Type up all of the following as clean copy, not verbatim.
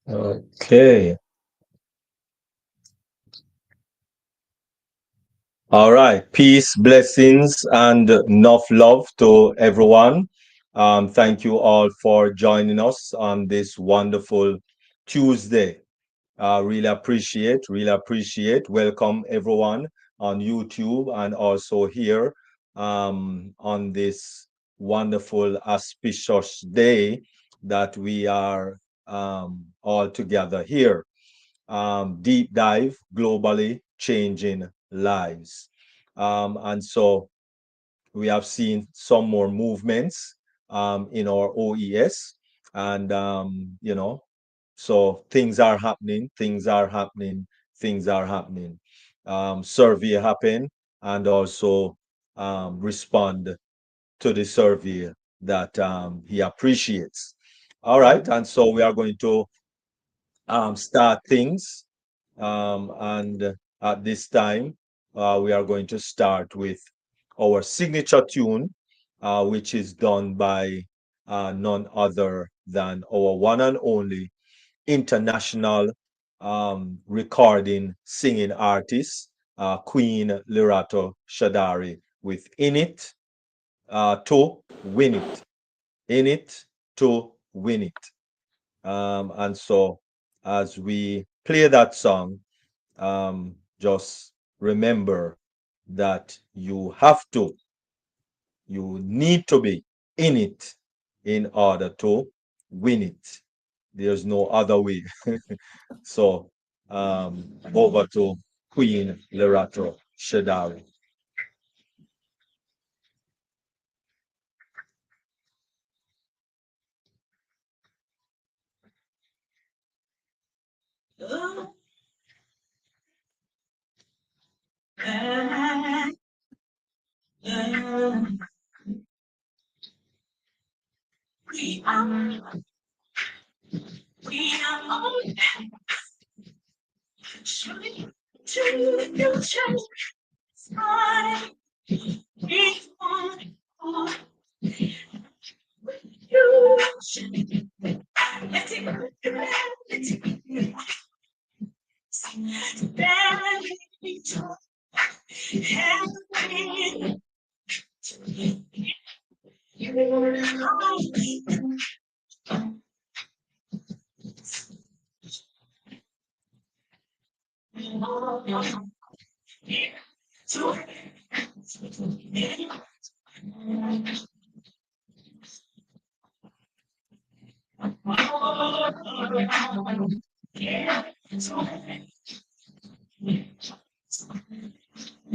Okay. All right. Peace, blessings, and enough love to everyone. Thank you all for joining us on this wonderful Tuesday. Really appreciate, really appreciate. Welcome everyone on YouTube and also here on this wonderful auspicious day that we are all together here. Deep dive globally changing lives. And so we have seen some more movements in our OES, and so things are happening, things are happening, things are happening. Survey happen and also respond to the survey that he appreciates. All right, and so we are going to start things. And at this time, we are going to start with our signature tune, which is done by none other than our one and only international recording singing artist, Queen Lirato Shadari, with In It to Win It. In It to Win It. And so, as we play that song, just remember that you need to be in it in order to win it. There's no other way. So, over to Queen Lerato Shadari.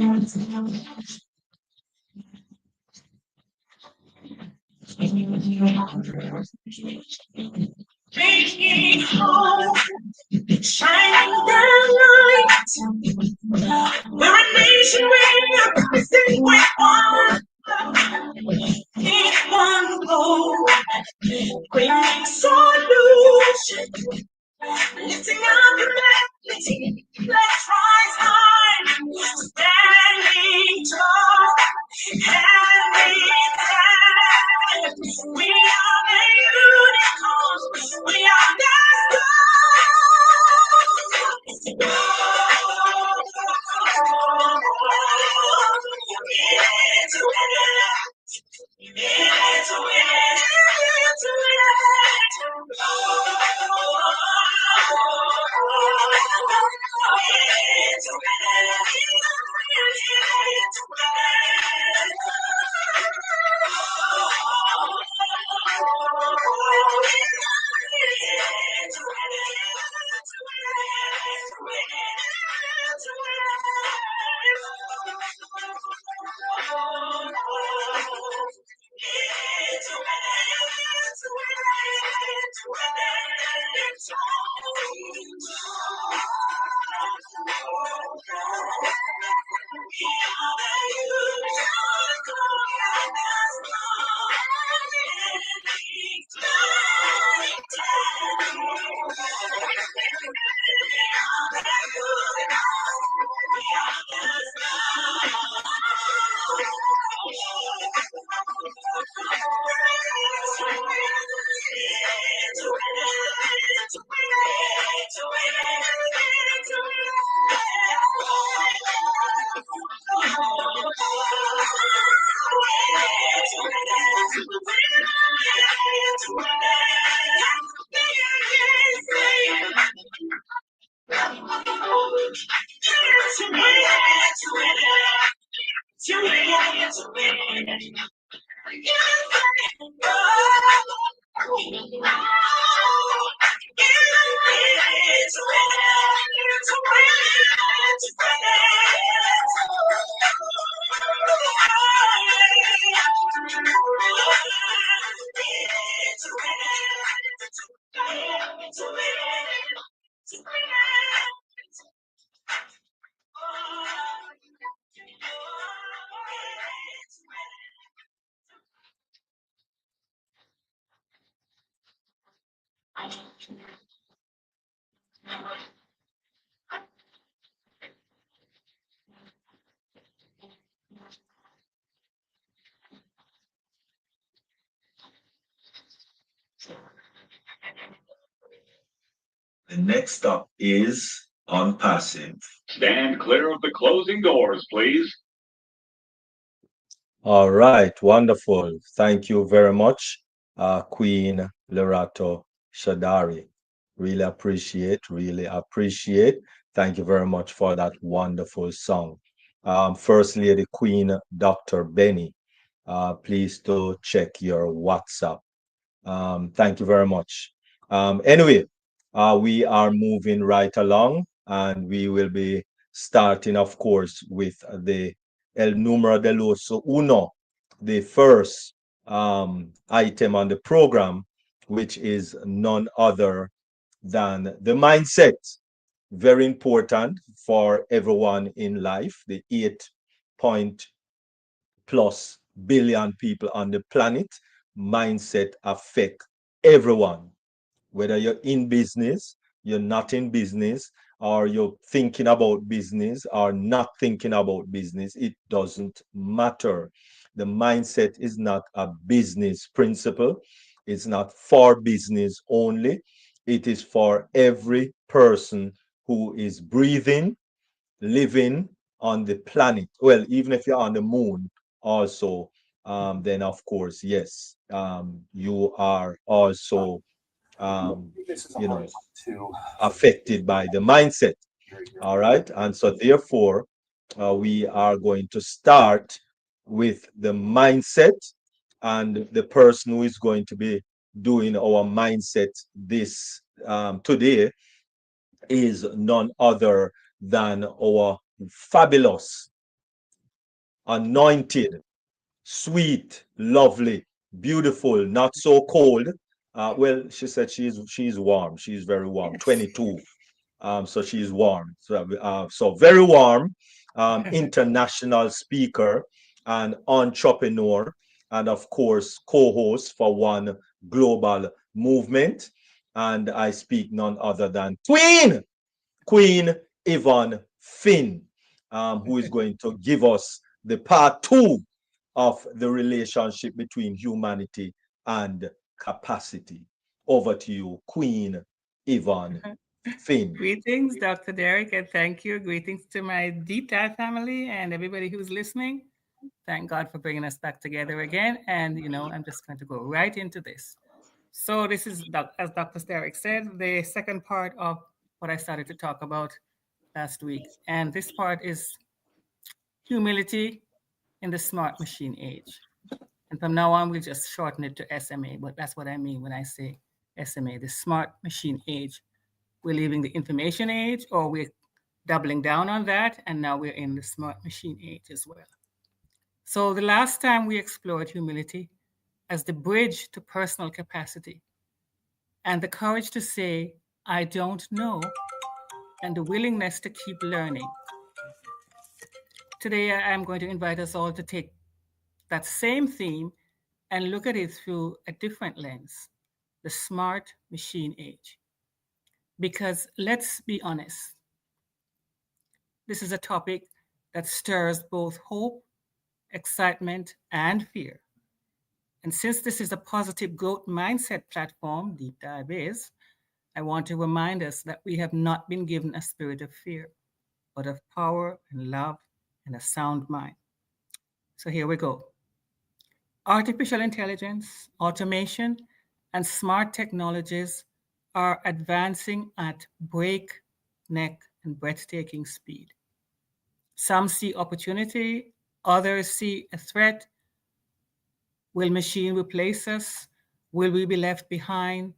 Taking home, shining the light. We're a nation where sing with one, in one goal, bringing solutions. Lifting up humanity, let's rise high, standing tall, hand in hand. We are the unicorns, we are the The next stop is on passive. Stand clear of the closing doors, please. All right, wonderful. Thank you very much, Queen Lerato Shadari. Really appreciate, really appreciate. Thank you very much for that wonderful song. First Lady Queen Dr. Benny, please to check your WhatsApp. Thank you very much. Anyway, we are moving right along, and we will be starting, of course, with the El Número de los Uno, the first item on the program, which is none other than the mindset. Very important for everyone in life. The 8+ billion people on the planet, mindset affect everyone, whether you're in business, you're not in business, or you're thinking about business or not thinking about business, it doesn't matter. The mindset is not a business principle. It's not for business only. It is for every person who is breathing, living on the planet. Well, even if you're on the moon, also, then of course, yes, you are also, um, you know, affected by the mindset. All right. And so, therefore, we are going to start with the mindset, and the person who is going to be doing our mindset this today is none other than our fabulous anointed, sweet, lovely, beautiful, not so cold. Well, she said she's warm. She's very warm. Yes. 22. So she's warm. So very warm, international speaker and entrepreneur, and of course, co-host for One Global Movement. And I speak none other than Queen Yvonne Finn, who is going to give us the part two of the relationship between humanity and capacity. Over to you, Queen Yvonne Finn. Greetings, Dr. Derek, and thank you. Greetings to my Deep Dive family and everybody who's listening. Thank God for bringing us back together again. And, I'm just going to go right into this. So, this is, as Dr. Derek said, the second part of what I started to talk about last week. And this part is humility in the smart machine age. And from now on, we'll just shorten it to SMA, but that's what I mean when I say SMA, the smart machine age. We're leaving the information age, or we're doubling down on that, and now we're in the smart machine age as well. So the last time we explored humility as the bridge to personal capacity and the courage to say, I don't know, and the willingness to keep learning. Today, I am going to invite us all to take that same theme and look at it through a different lens, the smart machine age. Because let's be honest, this is a topic that stirs both hope, excitement, and fear. And since this is a positive growth mindset platform, Deep Dive is, I want to remind us that we have not been given a spirit of fear, but of power and love and a sound mind. So here we go. Artificial intelligence, automation, and smart technologies are advancing at breakneck and breathtaking speed. Some see opportunity, others see a threat. Will machine replace us? Will we be left behind?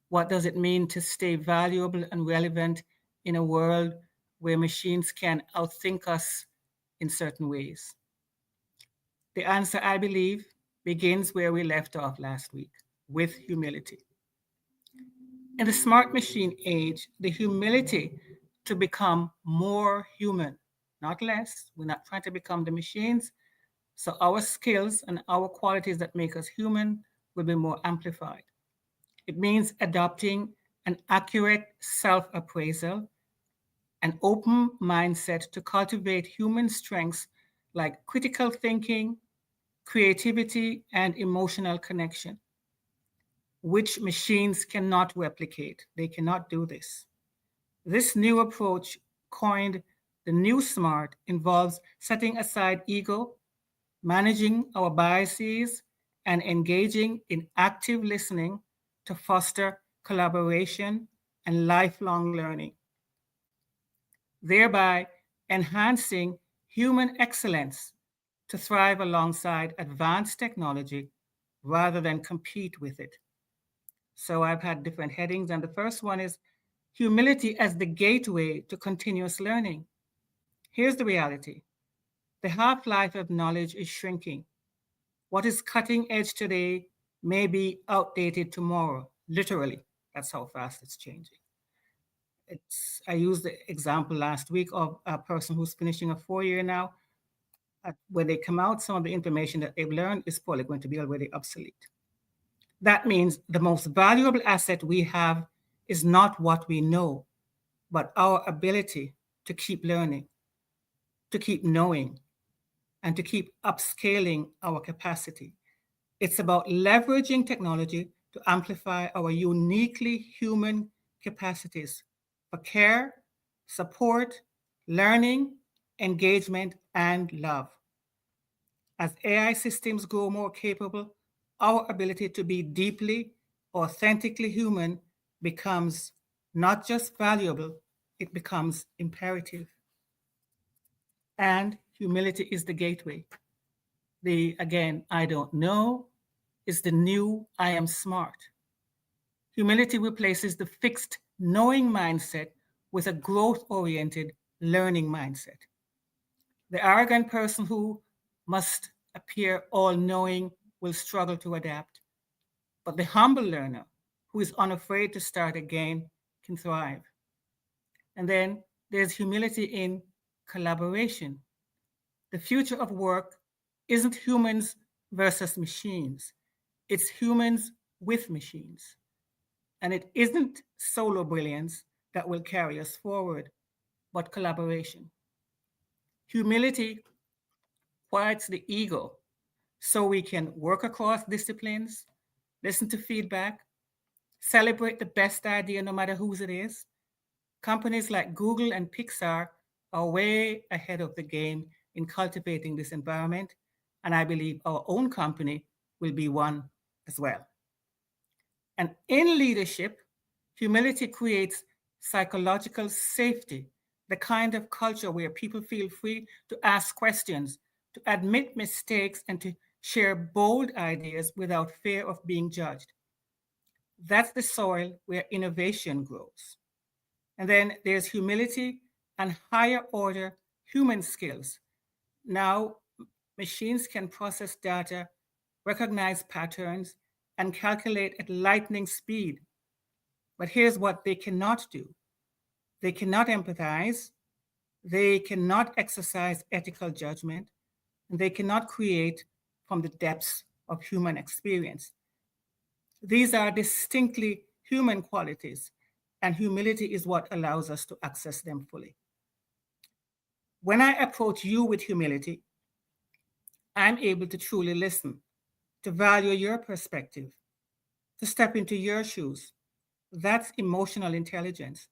What does it mean to stay valuable and relevant in a world where machines can outthink us in certain ways? The answer, I believe, begins where we left off last week, with humility. In the smart machine age, the humility to become more human, not less. We're not trying to become the machines. So our skills and our qualities that make us human will be more amplified. It means adopting an accurate self appraisal, an open mindset to cultivate human strengths like critical thinking, creativity, and emotional connection, which machines cannot replicate. They cannot do this. This new approach, coined the new SMART, involves setting aside ego, managing our biases, and engaging in active listening to foster collaboration and lifelong learning, thereby enhancing human excellence to thrive alongside advanced technology rather than compete with it. So I've had different headings, and the first one is humility as the gateway to continuous learning. Here's the reality: the half life of knowledge is shrinking. What is cutting edge today may be outdated tomorrow. Literally, that's how fast it's changing. I used the example last week of a person who's finishing a 4 year now. When they come out, some of the information that they've learned is probably going to be already obsolete. That means the most valuable asset we have is not what we know, but our ability to keep learning, to keep knowing, and to keep upscaling our capacity. It's about leveraging technology to amplify our uniquely human capacities for care, support, learning, engagement, and love. As AI systems grow more capable, our ability to be deeply, authentically human becomes not just valuable, it becomes imperative. And humility is the gateway. The, again, I don't know is the new I am smart. Humility replaces the fixed knowing mindset with a growth oriented learning mindset. The arrogant person who must appear all knowing will struggle to adapt. But the humble learner, who is unafraid to start again, can thrive. And then there's humility in collaboration. The future of work isn't humans versus machines, it's humans with machines. And it isn't solo brilliance that will carry us forward, but collaboration. Humility quiets the ego so we can work across disciplines, listen to feedback, celebrate the best idea no matter whose it is. Companies like Google and Pixar are way ahead of the game in cultivating this environment, and I believe our own company will be one as well. And in leadership, humility creates psychological safety, the kind of culture where people feel free to ask questions, to admit mistakes, and to share bold ideas without fear of being judged. That's the soil where innovation grows. And then there's humility and higher order human skills. Now, machines can process data, recognize patterns, and calculate at lightning speed. But here's what they cannot do: they cannot empathize, they cannot exercise ethical judgment, and they cannot create from the depths of human experience. These are distinctly human qualities, and humility is what allows us to access them fully. When I approach you with humility, I'm able to truly listen, to value your perspective, to step into your shoes. That's emotional intelligence,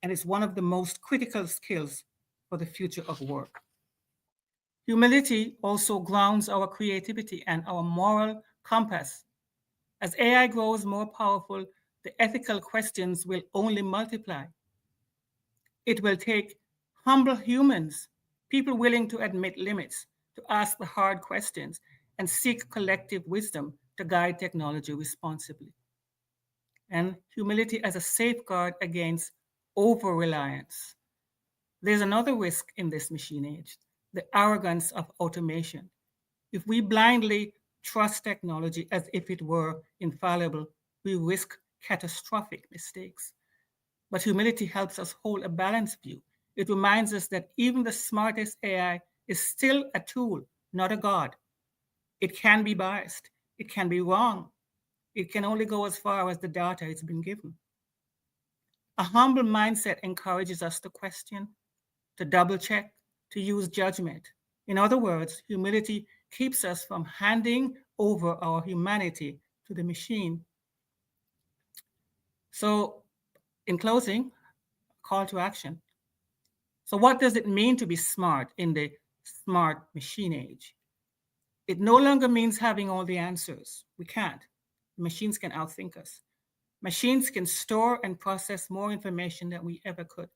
and it's one of the most critical skills for the future of work. Humility also grounds our creativity and our moral compass. As AI grows more powerful, the ethical questions will only multiply. It will take humble humans, people willing to admit limits, to ask the hard questions, and seek collective wisdom to guide technology responsibly. And humility as a safeguard against over reliance. There's another risk in this machine age: the arrogance of automation. If we blindly trust technology as if it were infallible, we risk catastrophic mistakes. But humility helps us hold a balanced view. It reminds us that even the smartest AI is still a tool, not a god. It can be biased, it can be wrong, it can only go as far as the data it's been given. A humble mindset encourages us to question, to double check, to use judgment. In other words, humility keeps us from handing over our humanity to the machine. So, in closing, call to action. So, what does it mean to be smart in the smart machine age? It no longer means having all the answers. We can't. Machines can outthink us. Machines can store and process more information than we ever could.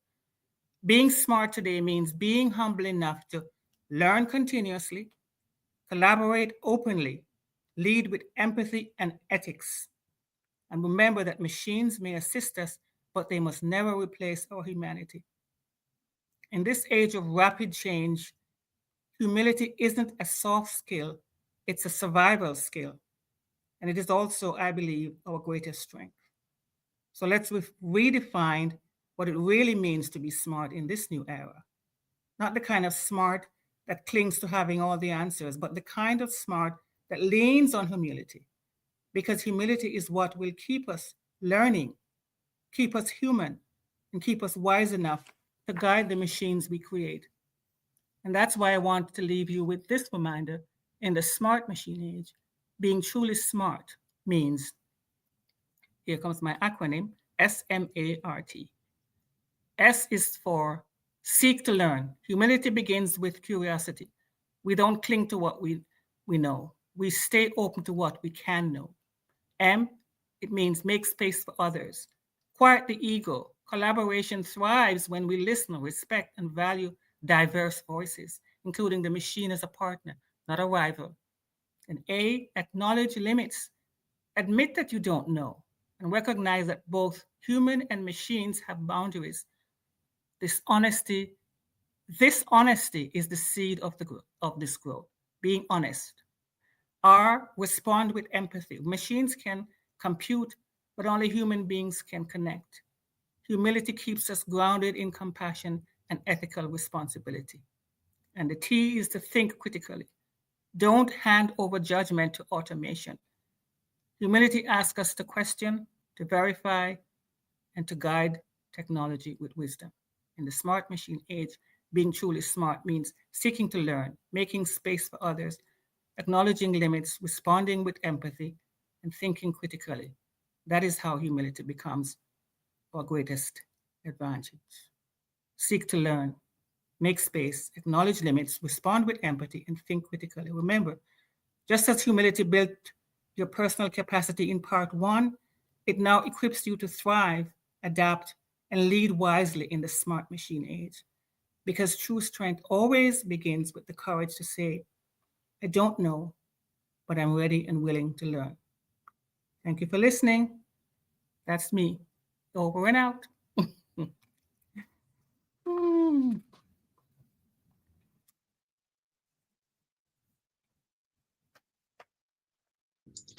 Being smart today means being humble enough to learn continuously, collaborate openly, lead with empathy and ethics. And remember that machines may assist us, but they must never replace our humanity. In this age of rapid change, humility isn't a soft skill, it's a survival skill. And it is also, I believe, our greatest strength. So let's redefine what it really means to be smart in this new era. Not the kind of smart that clings to having all the answers, but the kind of smart that leans on humility. Because humility is what will keep us learning, keep us human, and keep us wise enough to guide the machines we create. And that's why I want to leave you with this reminder: in the smart machine age, being truly smart means, here comes my acronym, SMART. S is for seek to learn. Humility begins with curiosity. We don't cling to what we know. We stay open to what we can know. M, it means make space for others. Quiet the ego. Collaboration thrives when we listen, respect, and value diverse voices, including the machine as a partner, not a rival. And A, acknowledge limits. Admit that you don't know and recognize that both human and machines have boundaries. This honesty, this honesty is the seed of this growth. being honest. R, respond with empathy. Machines can compute, but only human beings can connect. Humility keeps us grounded in compassion and ethical responsibility. And the T is to think critically. Don't hand over judgment to automation. Humility asks us to question, to verify, and to guide technology with wisdom. In the smart machine age, being truly smart means seeking to learn, making space for others, acknowledging limits, responding with empathy, and thinking critically. That is how humility becomes our greatest advantage. Seek to learn, make space, acknowledge limits, respond with empathy, and think critically. Remember, just as humility built your personal capacity in part one, it now equips you to thrive, adapt, and lead wisely in the smart machine age. Because true strength always begins with the courage to say, I don't know, but I'm ready and willing to learn. Thank you for listening. That's me. Over and out.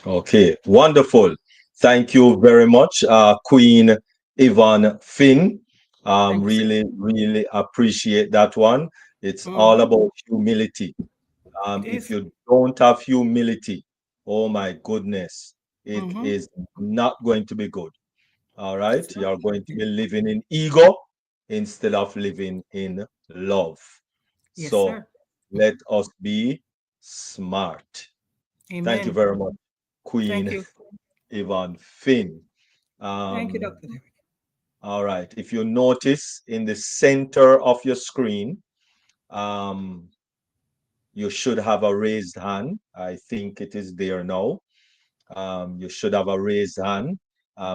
Okay, wonderful. Thank you very much, Queen Yvonne Finn. Thank you, sir. Really, really appreciate that one. It's all Mm-hmm. about humility. It If is. you don't have humility, oh my goodness, it Mm-hmm. is not going to be good. All right, It's not. you're going to be living in ego instead of living in love. Yes, So sir. let us be smart. Thank you Amen. very much, Thank Queen you. Yvonne Finn. Thank you, Um, Dr. Derek. all right, if you notice in the center of your screen, um, you should have a raised hand. I think it is there now. You should have a raised hand.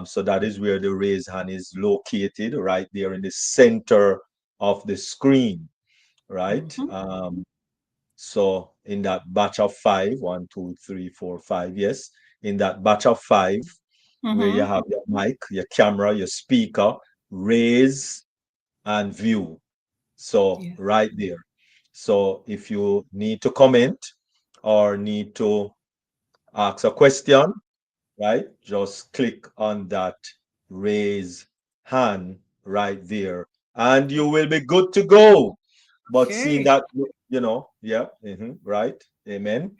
So that is where the raised hand is located, right there in the center of the screen, right? Mm-hmm. So in that batch of five, 1, 2, 3, 4, 5, yes, in that batch of five, where you Mm-hmm. have your mic, your camera, your speaker, raise and view. So Yeah. right there. So if you need to comment or need to ask a question, right, just click on that raise hand right there, and you will be good to go. But seeing Okay. that, yeah, right, amen.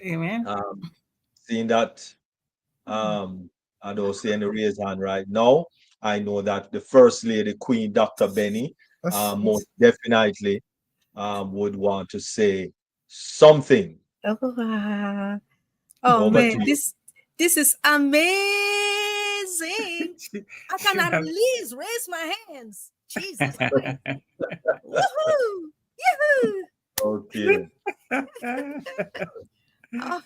Amen. Um, Seeing that, um, I don't see any raise hand right now. I know that the First Lady, Queen Dr. Benny, most definitely would want to say something. Oh, wow. Oh Over man, to you. this is amazing. I She cannot at have. least raise my hands. Jesus Christ. Woohoo! Yahoo! Okay. Oh,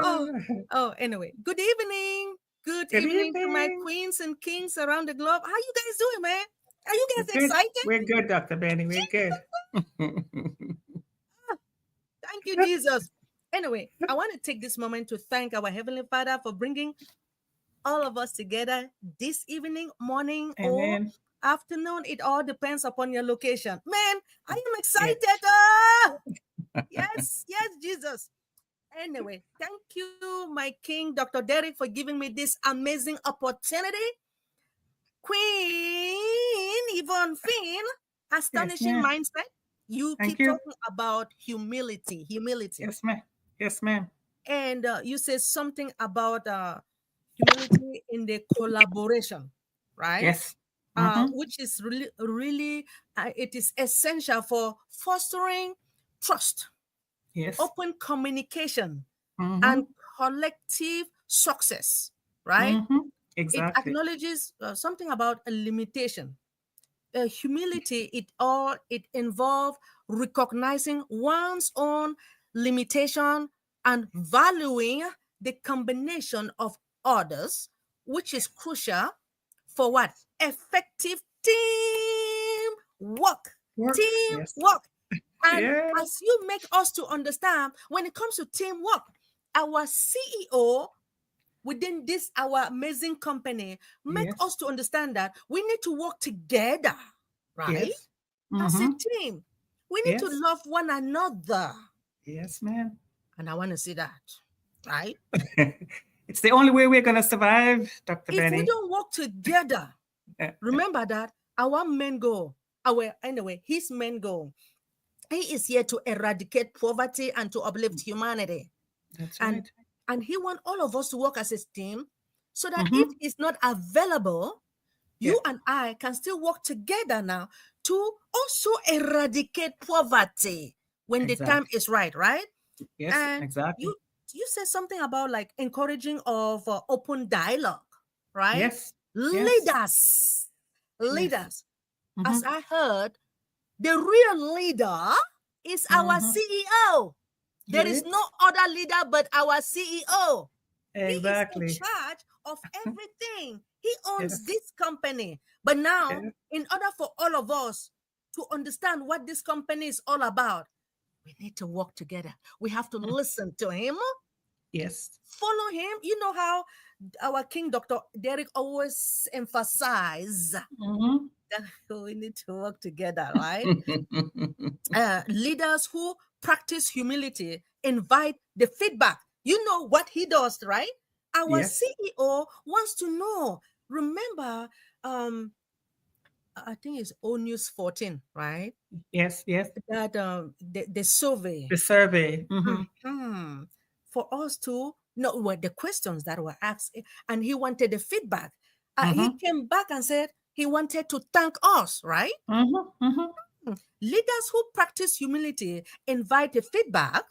oh, oh, anyway. Good evening. Good Good evening to my evening. queens and kings around the globe. How you guys doing, man? Are you We're guys good. excited? We're good, Dr. Benny. We're good. Thank you, Jesus. Anyway, I want to take this moment to thank our Heavenly Father for bringing all of us together this evening, morning, or Amen. afternoon. It all depends upon your location. Man, I am Yeah. excited. Ah! Yes, yes, Jesus. Anyway, thank you, my King, Dr. Derek, for giving me this amazing opportunity. Queen Yvonne Finn, Yes, astonishing ma'am. mindset. You Thank keep you. talking about humility, humility. Yes, ma'am. Yes, ma'am. And you say something about humility in the collaboration, right? Yes. Mm-hmm. Which is really, really, it is essential for fostering trust, Yes. open communication, Mm-hmm. and collective success, right? Mm-hmm. It Exactly. acknowledges something about a limitation. Humility, it involves recognizing one's own limitation and valuing the combination of others, which is crucial for what? Effective team work. Work. Yes. Teamwork. And Yeah. as you make us to understand, when it comes to teamwork, our CEO within this our amazing company make Yes. us to understand that we need to work together, right? Yes. As a Mm-hmm. team. We need to Yes. love one another. Yes, ma'am. And I want to see that, right? It's the only way we're gonna survive, Dr. If we Benny. don't work together, remember that our main goal, his main goal, he is here to eradicate poverty and to uplift humanity. That's And right. and he wants all of us to work as a team so that if Mm-hmm. he's not available, Yeah, you and I can still work together now to also eradicate poverty when the time exactly. is right, right? Yes, And exactly. you said something about like encouraging of open dialogue, right? Yes, yes, Leaders, yes. leaders. Mm-hmm. As I heard, the real leader is our Mm-hmm. CEO. There is no Yes, other leader but our CEO. He is in exactly. charge of everything. He owns Yes, this company. But now, yes. in order for all of us to understand what this company is all about, we need to work together. We have to Mm. listen to him, Yes. follow him. You know how our King Dr. Derek always emphasize that Mm-hmm. we need to work together, right? Leaders who practice humility invite the feedback. You know what he does, right? Our Yes, CEO wants to know. Remember, I think it's O News 14, right? yes, yes. That the survey. The survey. Mm-hmm. Mhm. For us to know what the questions that were asked, and he wanted the feedback. He Mm-hmm. came back and said he wanted to thank us, right? Mm-hmm. Mm-hmm. Leaders who practice humility invite the feedback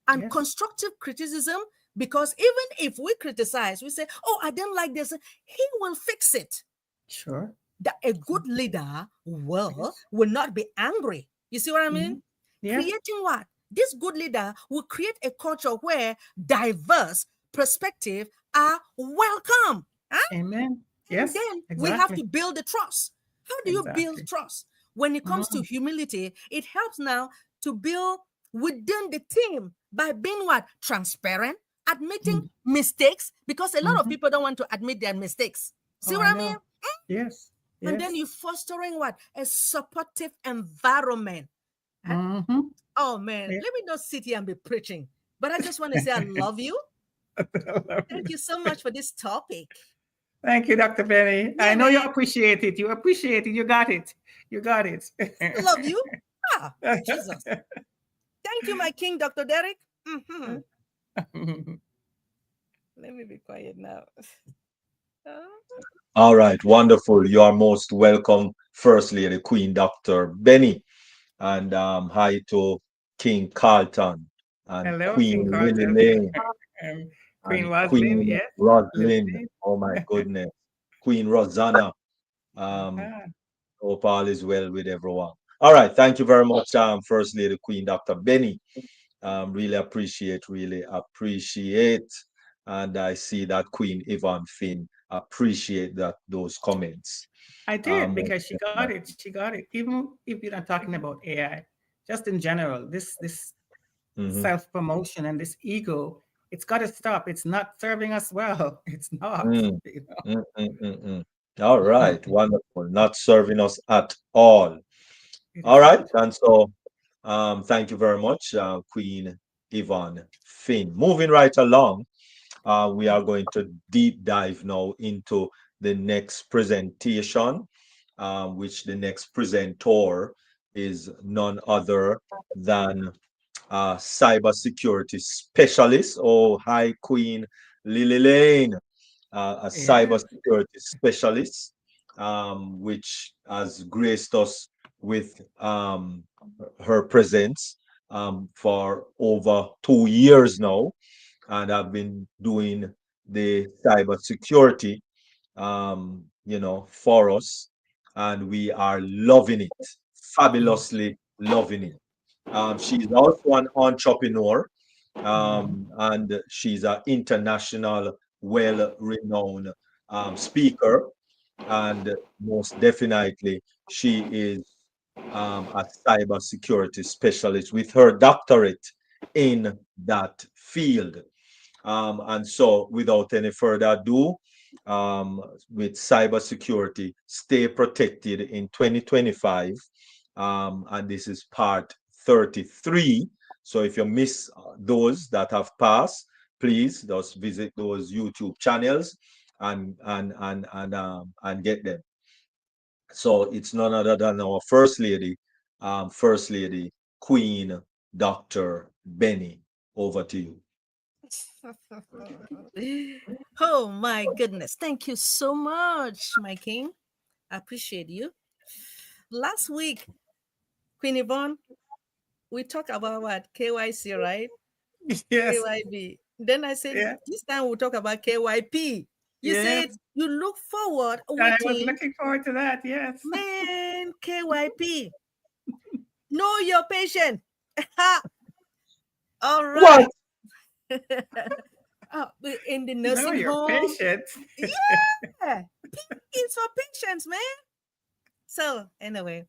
and Yes. constructive criticism, because even if we criticize, we say, "Oh, I didn't like this," he will fix it. Sure. That a good leader Yes. will not be angry. You see what I mean? Mm-hmm. Yes. Creating what? This good leader will create a culture where diverse perspectives are welcome. Huh? Amen. And Yes. then we have to Exactly. build the trust. How do you build Exactly. trust? When it comes to Mm-hmm. humility, it helps now to build within the team by being what? Transparent, admitting mistakes, because a lot of Mm-hmm. people don't want to admit their mistakes. See Oh, what I I mean? know. Yes. And then Yes. you fostering what? A supportive environment. Huh? Mm-hmm. Oh man, Yeah. let me not sit here and be preaching. But I just want to say I love you. I love Thank you. you so much for this topic. Thank you, Dr. Benny. Yeah, I know you man. appreciate it. You appreciate it. You got it. You got it. Love you. Ah, Jesus. Thank you, my king, Dr. Derek. Let me be quiet now. All right, wonderful. You are most welcome, First Lady Queen Dr. Benny, and hi to King Carlton and Hello, King Queen Lily Carter. Lane Queen and Roslyn, Queen yes. Rosalind. Lily. Oh my goodness, Queen Rosanna. Um, Uh-huh. Hope all is well with everyone. All right, thank you very much, First Lady Queen Dr. Benny. Really appreciate. And I see that Queen Yvonne Finn appreciate that those comments. I did Most because she got it. definitely. She got it. Even if you're not talking about AI, just in general, this Mhm. self promotion and this ego, it's got to stop. It's not serving us well. It's not. Mm, mm. All right, wonderful. Not serving us at all. It All is right, not. and so thank you very much, Queen Yvonne Finn. Moving right along, we are going to deep dive now into the next presentation, which the next presenter is none other than cybersecurity specialist. Oh, hi, Queen Lily Lane, a Yes. cybersecurity specialist, which has graced us with her presence for over 2 years now, and I've been doing the cybersecurity, for us, and we are loving it, Yes. fabulously loving it. She's also an entrepreneur, Mhm. and she's an international, well-renowned speaker, and most definitely, she is a cybersecurity specialist with her doctorate in that field. And so, without any further ado, um, with cybersecurity, stay protected in 2025. And this is part 33. So if you miss those that have passed, please just visit those YouTube channels and get them. So it's none other than our First Lady, Queen Dr. Benny. Over to you. Oh my goodness. Thank you so much, my king. I appreciate you. Last week, Queen Yvonne, we talked about what? KYC, right? Yes. KYB. Then I said, Yeah. this time we'll talk about KYP. You Yeah. said you look forward, I was waiting. looking forward to that. Yes. Man, KYP. Know your patient. All What? right. In the Know nursing your home. patient. Yeah. It's for patients, man. So anyway,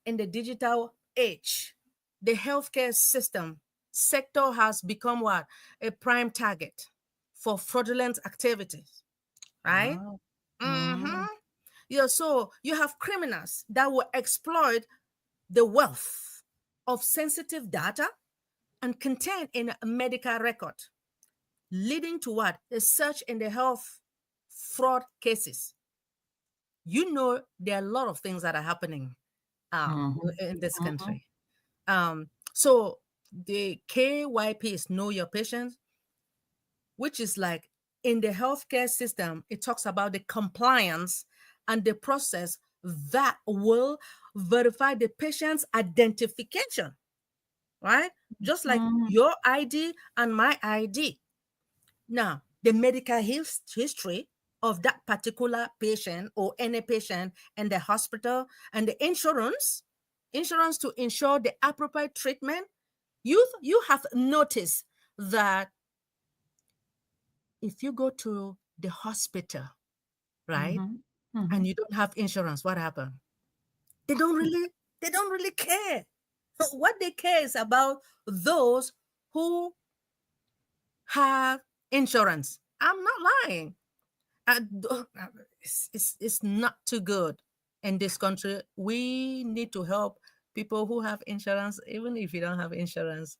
in the digital age, the healthcare system sector has become what? A prime target for fraudulent activities, right? Wow. Mm-hmm. Yeah, so you have criminals that will exploit the wealth of sensitive data and content in a medical record, leading to what? A surge in the health fraud cases. You know, there are a lot of things that are happening in this country. So the KYP is Know Your Patient, which is like in the healthcare system, it talks about the compliance and the process that will verify the patient's identification, right? Just like your ID and my ID. Now, the medical history of that particular patient or any patient in the hospital and the insurance to ensure the appropriate treatment. You have noticed that if you go to the hospital, right, and you don't have insurance, what happened? They don't really care. What they care is about those who have insurance. I'm not lying. It's not too good in this country. We need to help people who have insurance, even if you don't have insurance.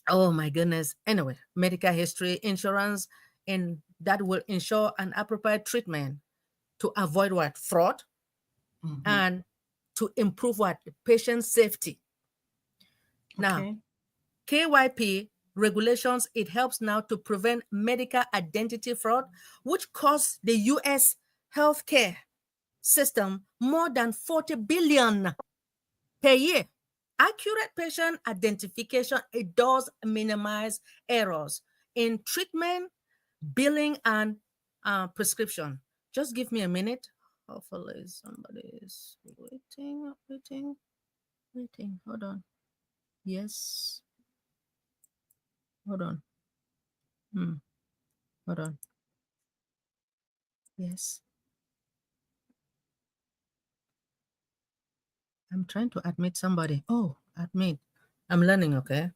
Oh my goodness. Anyway, medical history, insurance, and that will ensure an appropriate treatment to avoid what? Fraud and to improve what? Patient safety. Now, Okay. KYP regulations, it helps now to prevent medical identity fraud, which costs the US healthcare system more than 40 billion per year. Accurate patient identification, it does minimize errors in treatment, billing, and prescription. Just give me a minute. Hopefully somebody is waiting. Hold on. Yes. Hold on. Hold on. Yes. I'm trying to admit somebody. Oh, admit. I'm learning, okay?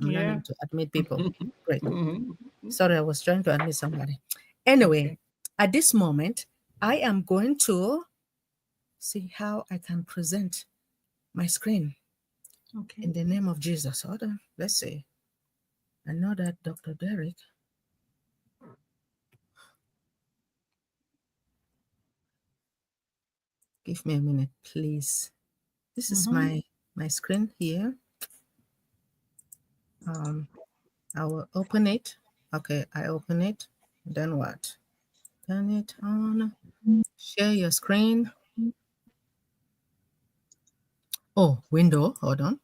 I'm Yeah. learning to admit people. Great. Mhm. Sorry, I was trying to admit somebody. Anyway, at this moment, I am going to see how I can present my screen Okay. in the name of Jesus. Hold on. Let's see. I know that Dr. Derek. Give me a minute, please. This is my screen here. I will open it. Okay, I open it. Then what? Turn it on. Share your screen. Oh, window. Hold on.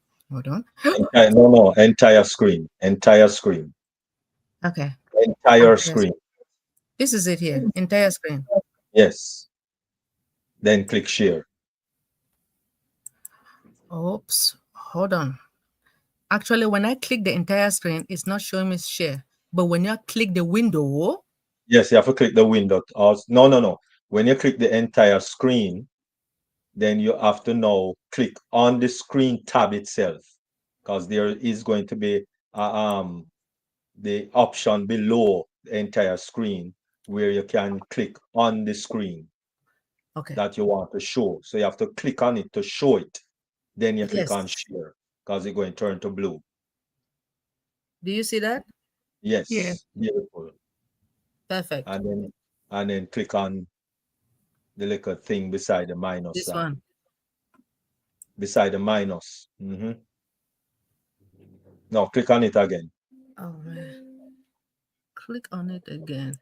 No, entire screen. Entire screen. Okay. Entire Entire screen. screen. This is it here. Entire screen. Yes. Then click share. Oops. Hold on. Actually, when I click the entire screen, it's not showing me share. But when you click the window, Yes, you have to click the window. No. When you click the entire screen, then you have to now click on the screen tab itself, because there is going to be the option below the entire screen where you can click on the screen. Okay. that you want to show. So you have to click on it to show it. Then you click Yes. on share because it's going to turn to blue. Do you see that? Yes, Yeah. beautiful. Perfect. And then click on the little thing beside the minus This sign. one. Beside the minus. Now click on it again. All right. Click on it again.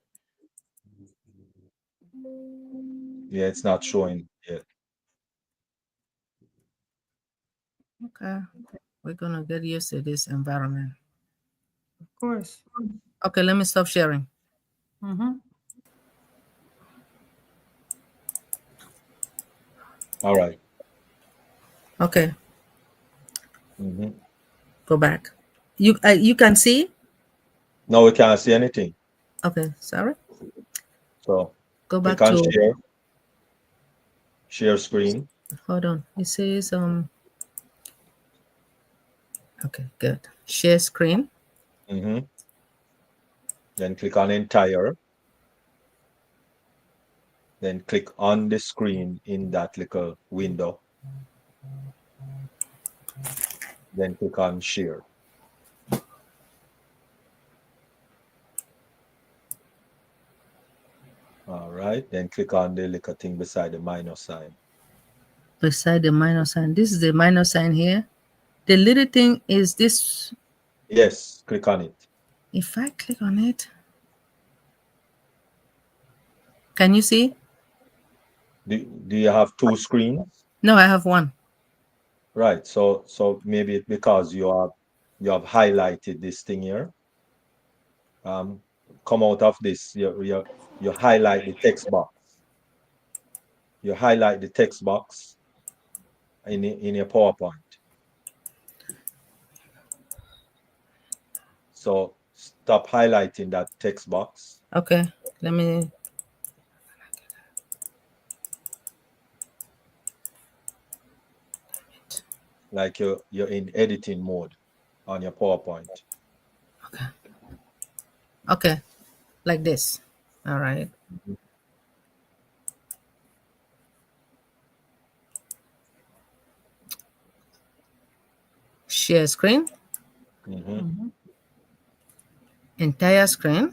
Yeah, it's not showing yet. Okay. We're gonna get used to this environment. Of course. Okay, let me stop sharing. Mm-hmm. All right. Okay, Mhm. go back. You can see. Now we can't see anything. Okay, sorry. So Go click back on to. share screen. Hold on. It says Okay, good. Share screen. Mhm. Then click on entire. Then click on the screen in that little window. Then click on share. All right. Then click on the little thing beside the minus sign. Beside the minus sign. This is the minus sign here. The little thing is this. Yes, click on it. If I click on it, can you see? Do you have two screens? No, I have one. Right. So maybe it's because you have highlighted this thing here. Come out of this. You highlight the text box. You highlight the text box in your PowerPoint. So stop highlighting that text box. Okay, let me. Like you're in editing mode on your PowerPoint. Okay. Okay, like this. All right. Mhm. Share screen. Mhm. Mm-hmm. Entire screen.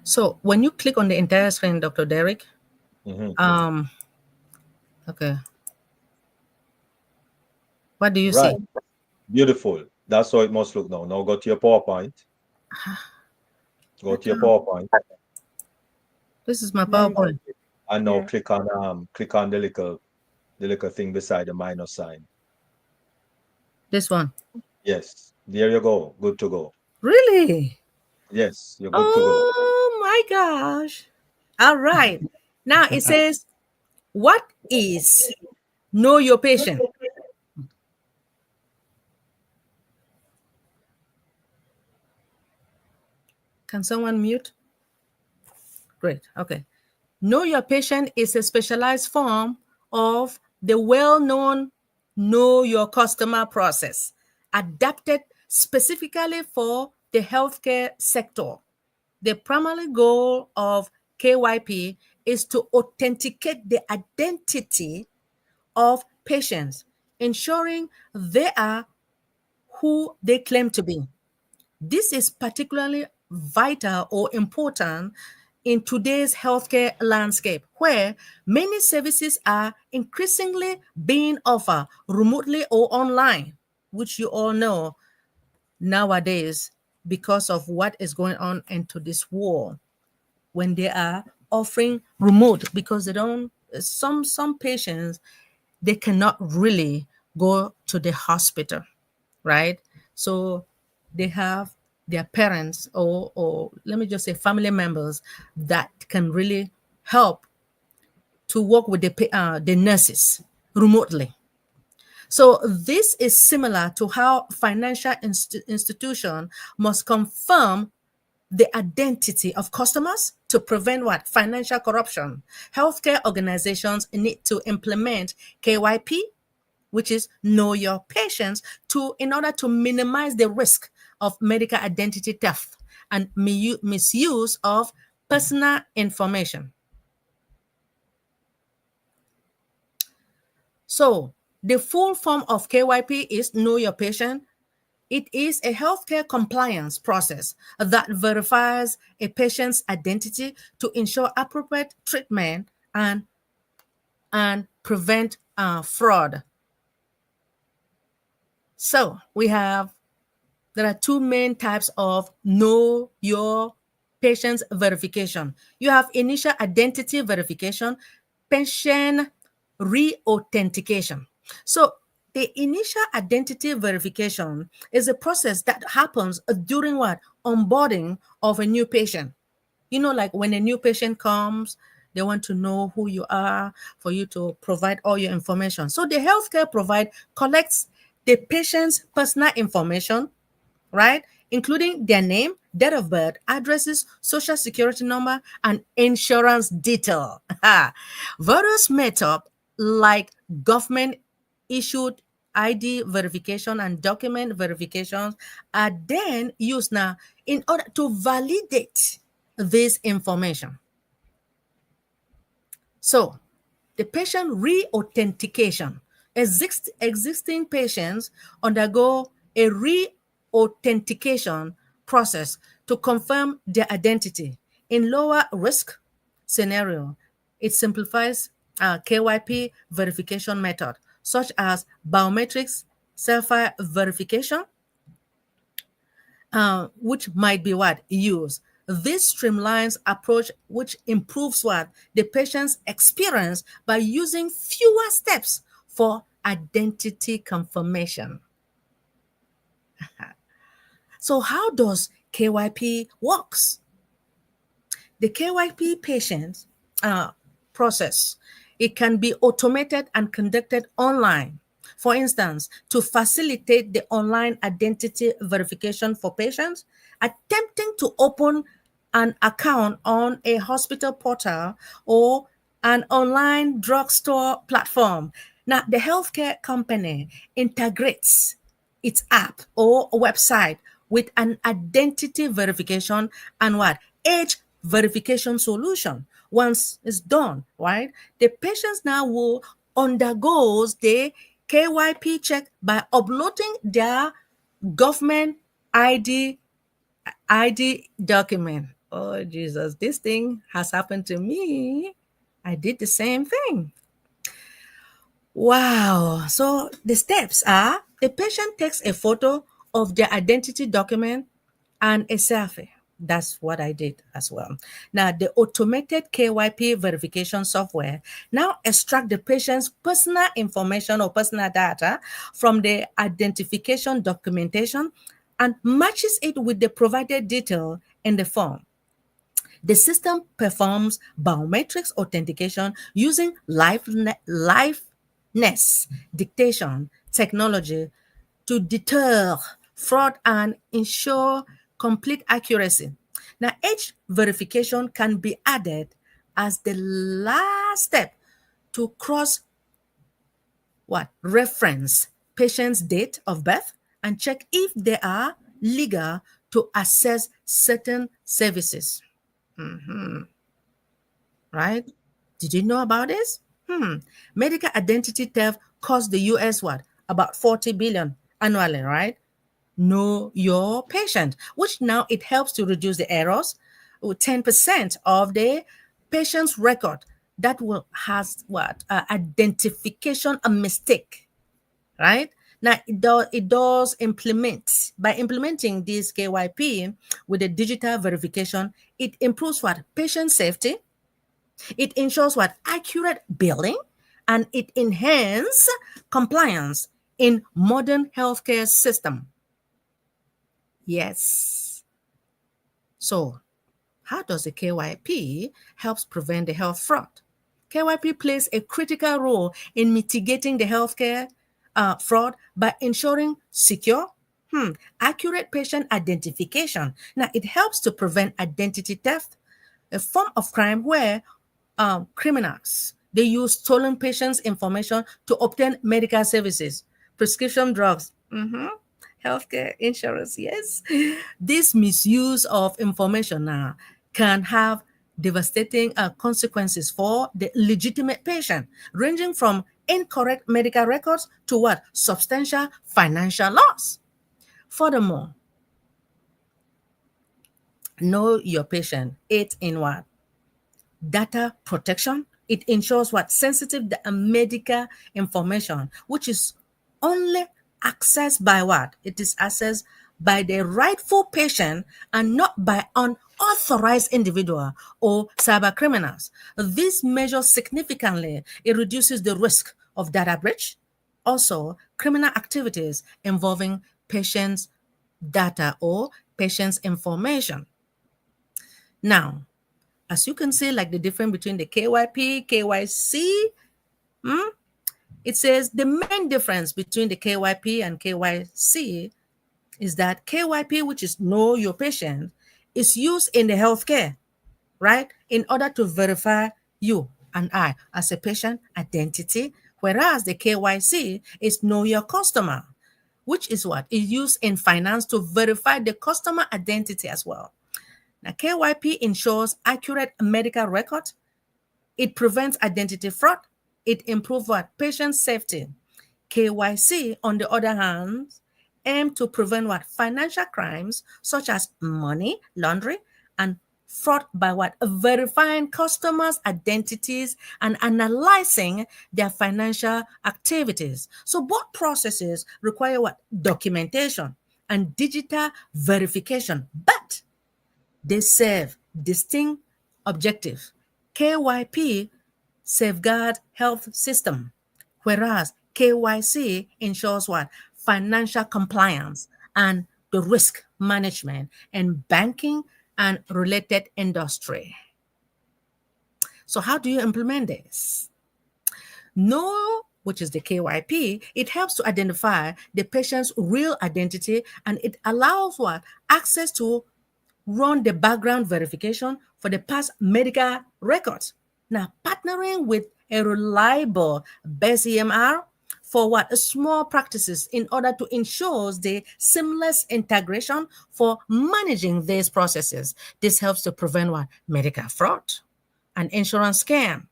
So when you click on the entire screen, Dr. Derek, Mhm. okay, what do you Right. see? Beautiful. That's how it must look now. Now go to your PowerPoint. Go to your PowerPoint. This is my There we go. PowerPoint. And now Yeah. click on the little thing beside the minus sign. This one. Yes. There you go. Good to go. Really? Yes, you're good to go. Oh my gosh. All right. Now it says, what is know your patient? Can someone mute? Great. Okay. Know your patient is a specialized form of the well known know your customer process, adapted specifically for the healthcare sector. The primary goal of KYP is to authenticate the identity of patients, ensuring they are who they claim to be. This is particularly vital or important in today's healthcare landscape, where many services are increasingly being offered remotely or online, which you all know nowadays because of what is going on into this war, when they are offering remote because they don't, some patients, they cannot really go to the hospital, right? So they have their parents, or let me just say family members, that can really help to work with the nurses remotely. So this is similar to how financial institution must confirm the identity of customers to prevent what? Financial corruption. Healthcare organizations need to implement KYP, which is know your patients, to in order to minimize the risk of medical identity theft and misuse of personal information. So, the full form of KYP is Know Your Patient. It is a healthcare compliance process that verifies a patient's identity to ensure appropriate treatment and prevent fraud. So there are two main types of Know Your Patient's verification. You have initial identity verification, patient re-authentication. So the initial identity verification is a process that happens during what? Onboarding of a new patient. You know, like when a new patient comes, they want to know who you are for you to provide all your information. So the healthcare provider collects the patient's personal information, right? Including their name, date of birth, addresses, social security number, and insurance detail. Various methods like government issued ID verification and document verifications are then used now in order to validate this information. So, the patient re-authentication. Existing patients undergo a re-authentication process to confirm their identity. In lower risk scenario, it simplifies KYP verification method, such as biometrics, self-verification, which might be what used. This streamlines approach which improves what the patient's experience by using fewer steps for identity confirmation. So how does KYP works? The KYP patient process, it can be automated and conducted online. For instance, to facilitate the online identity verification for patients attempting to open an account on a hospital portal or an online drugstore platform. Now, the healthcare company integrates its app or website with an identity verification and what? Age verification solution. Once it's done, right? The patients now will undergoes the KYP check by uploading their government ID document. Oh Jesus, this thing has happened to me. I did the same thing. Wow. So the steps are the patient takes a photo of their identity document and a selfie. That's what I did as well. Now, the automated KYP verification software now extract the patient's personal information or personal data from the identification documentation and matches it with the provided detail in the form. The system performs biometrics authentication using liveness dictation technology to deter fraud and ensure complete accuracy. Now, age verification can be added as the last step to cross what? Reference patient's date of birth and check if they are legal to access certain services. Right? Did you know about this? Medical identity theft costs the US what? About 40 billion annually, right? Know your patient, which now it helps to reduce the errors with 10% of the patient's record that will has what? Identification a mistake, right? Now it does implement by implementing this KYP with the digital verification, it improves what? Patient safety, it ensures what? Accurate billing, and it enhances compliance in modern healthcare system. Yes. So, how does the KYP helps prevent the health fraud? KYP plays a critical role in mitigating the healthcare fraud by ensuring secure, accurate patient identification. Now, it helps to prevent identity theft, a form of crime where criminals they use stolen patients' information to obtain medical services, prescription drugs, healthcare insurance. Yes, this misuse of information now can have devastating consequences for the legitimate patient, ranging from incorrect medical records to what? Substantial financial loss. Furthermore, know your patient. It's in what? Data protection. It ensures what? Sensitive medical information, which is only accessed by what? It is accessed by the rightful patient and not by unauthorized individual or cyber criminals. This measures significantly, it reduces the risk of data breach, also criminal activities involving patients' data or patients' information. Now, as you can see, like the difference between the KYP, KYC, it says the main difference between the KYP and KYC is that KYP, which is know your patient, is used in the healthcare, right? In order to verify you and I as a patient identity, whereas the KYC is know your customer, which is what is used in finance to verify the customer identity as well. Now, KYP ensures accurate medical records. It prevents identity fraud. It improves what? Patient safety. KYC, on the other hand, aim to prevent what? Financial crimes such as money laundering and fraud by what? Verifying customers' identities and analyzing their financial activities. So both processes require what? Documentation and digital verification, but they serve distinct objectives. KYP safeguard health system, whereas KYC ensures what? Financial compliance and the risk management in banking and related industry. So how do you implement this? Know, which is the KYP, it helps to identify the patient's real identity and it allows what? Access to run the background verification for the past medical records. Now, partnering with a reliable best EMR for what? Small practices in order to ensure the seamless integration for managing these processes. This helps to prevent what? Medical fraud and insurance scam.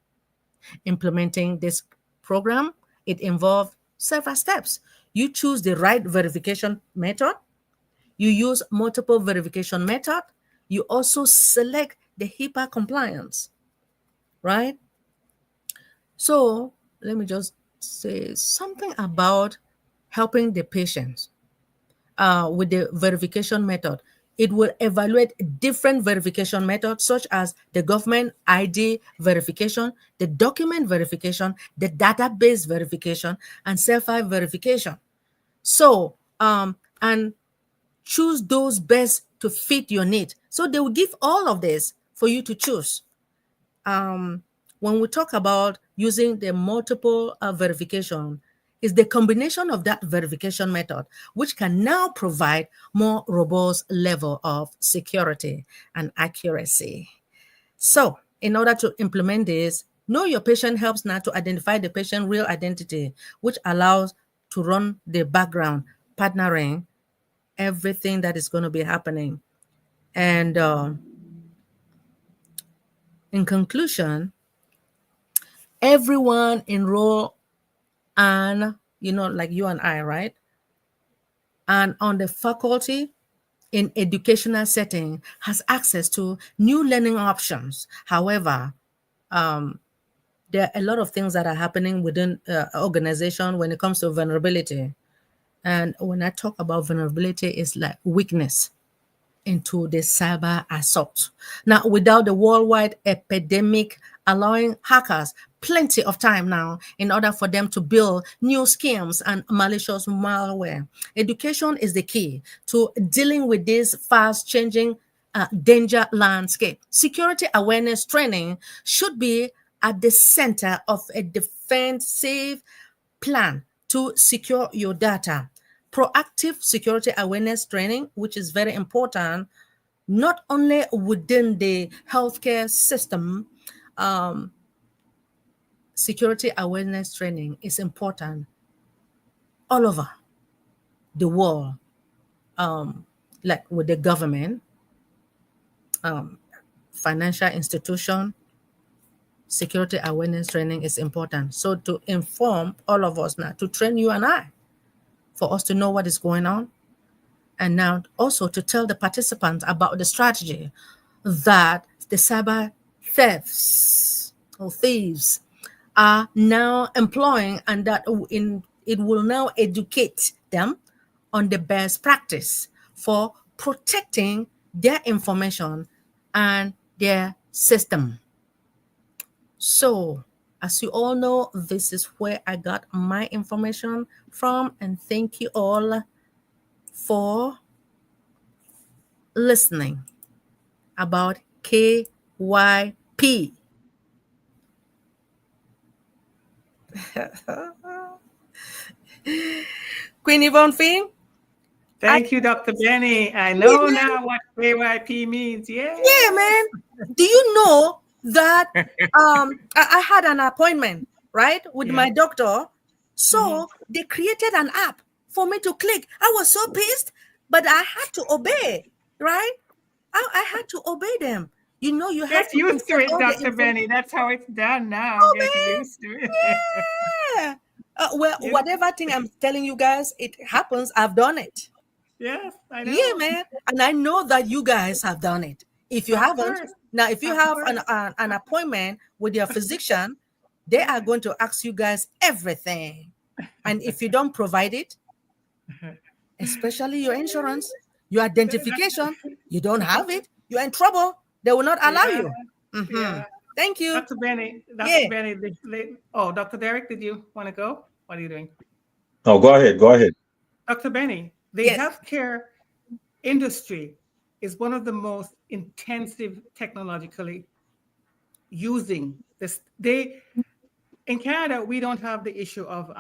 Implementing this program, it involves several steps. You choose the right verification method. You use multiple verification method. You also select the HIPAA compliance, right? So let me just say something about helping the patients with the verification method. It will evaluate different verification methods such as the government ID verification, the document verification, the database verification, and self-I verification. So, and choose those best to fit your need. So they will give all of this for you to choose. When we talk about using the multiple verification, is the combination of that verification method, which can now provide more robust level of security and accuracy. So in order to implement this, know your patient helps now to identify the patient real identity, which allows to run the background partnering everything that is going to be happening. And in conclusion, everyone enroll and like you and I, right? And on the faculty in educational setting has access to new learning options. However, there are a lot of things that are happening within organization when it comes to vulnerability. And when I talk about vulnerability, it's like weakness into the cyber assault. Now, without the worldwide epidemic allowing hackers plenty of time now in order for them to build new schemes and malicious malware, education is the key to dealing with this fast changing danger landscape. Security awareness training should be at the center of a defensive plan to secure your data. Proactive security awareness training, which is very important, not only within the healthcare system, security awareness training is important all over the world, like with the government, financial institution, security awareness training is important. So to inform all of us now, to train you and I, for us to know what is going on, and now also to tell the participants about the strategy that the cyber thefts or thieves are now employing, and that it will now educate them on the best practice for protecting their information and their system. So, as you all know, this is where I got my information from, and thank you all for listening about KYP. Queen Yvonne Fee, Thank you, Dr. Benny. I know now what KYP means. Yeah. yeah, man. Do you know that I had an appointment, right, with Yeah. my doctor? So they created an app for me to click. I was so pissed, but I had to obey, right? I had to obey them. You know, you have Get to used to insert it, all the Dr. information. Benny. That's how it's done now. Oh, Get man. used to it. Yeah. Well, Yes. whatever thing I'm telling you guys, it happens. I've done it. Yes, I know. Yeah, man. And I know that you guys have done it. If you Of haven't, course. now if you Of have course. an appointment with your physician, they are going to ask you guys everything. And if you don't provide it, especially your insurance, your identification, you don't have it, you're in trouble. They will not allow Yeah, you. Mhm. yeah. Thank you. Dr. Benny, Yeah. oh, Dr. Derek, did you want to go? What are you doing? No, go ahead. Go ahead. Dr. Benny, the Yes. healthcare industry is one of the most intensive technologically using this. In Canada, we don't have the issue of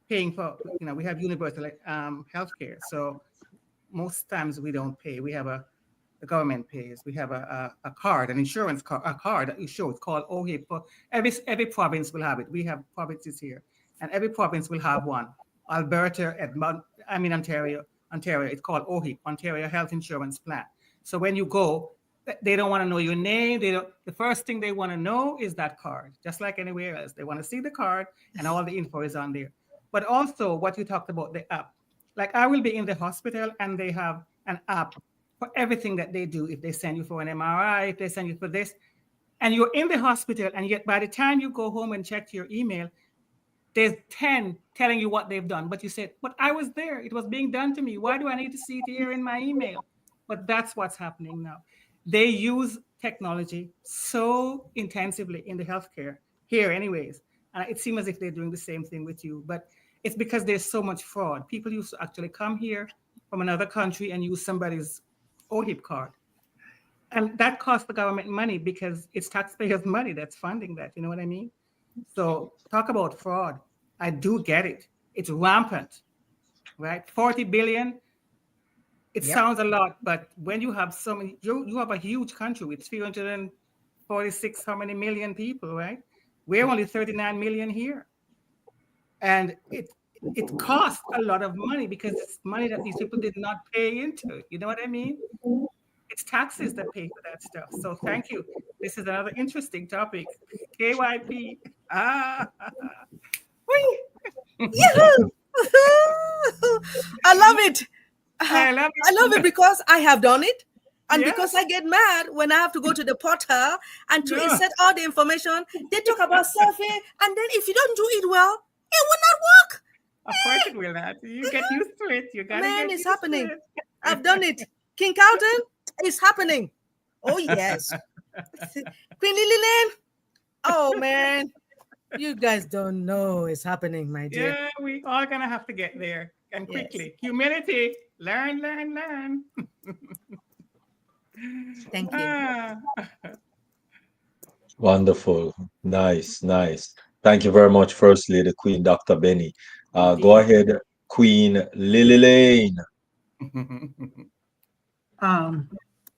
paying for, we have universal healthcare. So most times we don't pay. The government pays. We have a card, an insurance card, a card that you show. It's called OHIP. Every province will have it. We have provinces here, and every province will have one. Alberta, Ontario. It's called OHIP, Ontario Health Insurance Plan. So when you go, they don't want to know your name. They don't. The first thing they want to know is that card, just like anywhere else. They want to see the card, and all the info is on there. But also, what you talked about, the app. Like I will be in the hospital, and they have an app for everything that they do. If they send you for an MRI, if they send you for this, and you're in the hospital, and yet by the time you go home and check your email, there's 10 telling you what they've done. But you said, but I was there. It was being done to me. Why do I need to see it here in my email? But that's what's happening now. They use technology so intensively in the healthcare, here anyways. And it seems as if they're doing the same thing with you. But it's because there's so much fraud. People used to actually come here from another country and use somebody's OHIP card. And that costs the government money because it's taxpayers' money that's funding that. You know what I mean? So talk about fraud. I do get it. It's rampant, right? 40 billion. It sounds a lot, but when you have so many, you have a huge country with 346 how many million people, right? We're only 39 million here. And it costs a lot of money because it's money that these people did not pay into. You know what I mean? It's taxes that pay for that stuff. So thank you. This is another interesting topic. KYP. Yahoo! I love it. I love I love it because I have done it. And Yes. because I get mad when I have to go to the portal and to Yeah. insert all the information, they talk about selfie. And then if you don't do it well, it will not work. Of course it will not. You get used to it. You gotta Man, get it's used happening. to it. I've done it. King Carlton, it's happening. Oh, yes. Queen Lillian. Oh, man. You guys don't know it's happening, my dear. Yeah, we all gonna have to get there and Yes. quickly. Humility. Learn, learn, learn. Thank you. Ah. Wonderful. Nice, nice. Thank you very much, First Lady Queen Dr. Benny. Go Indeed. ahead, Queen Lily Lane.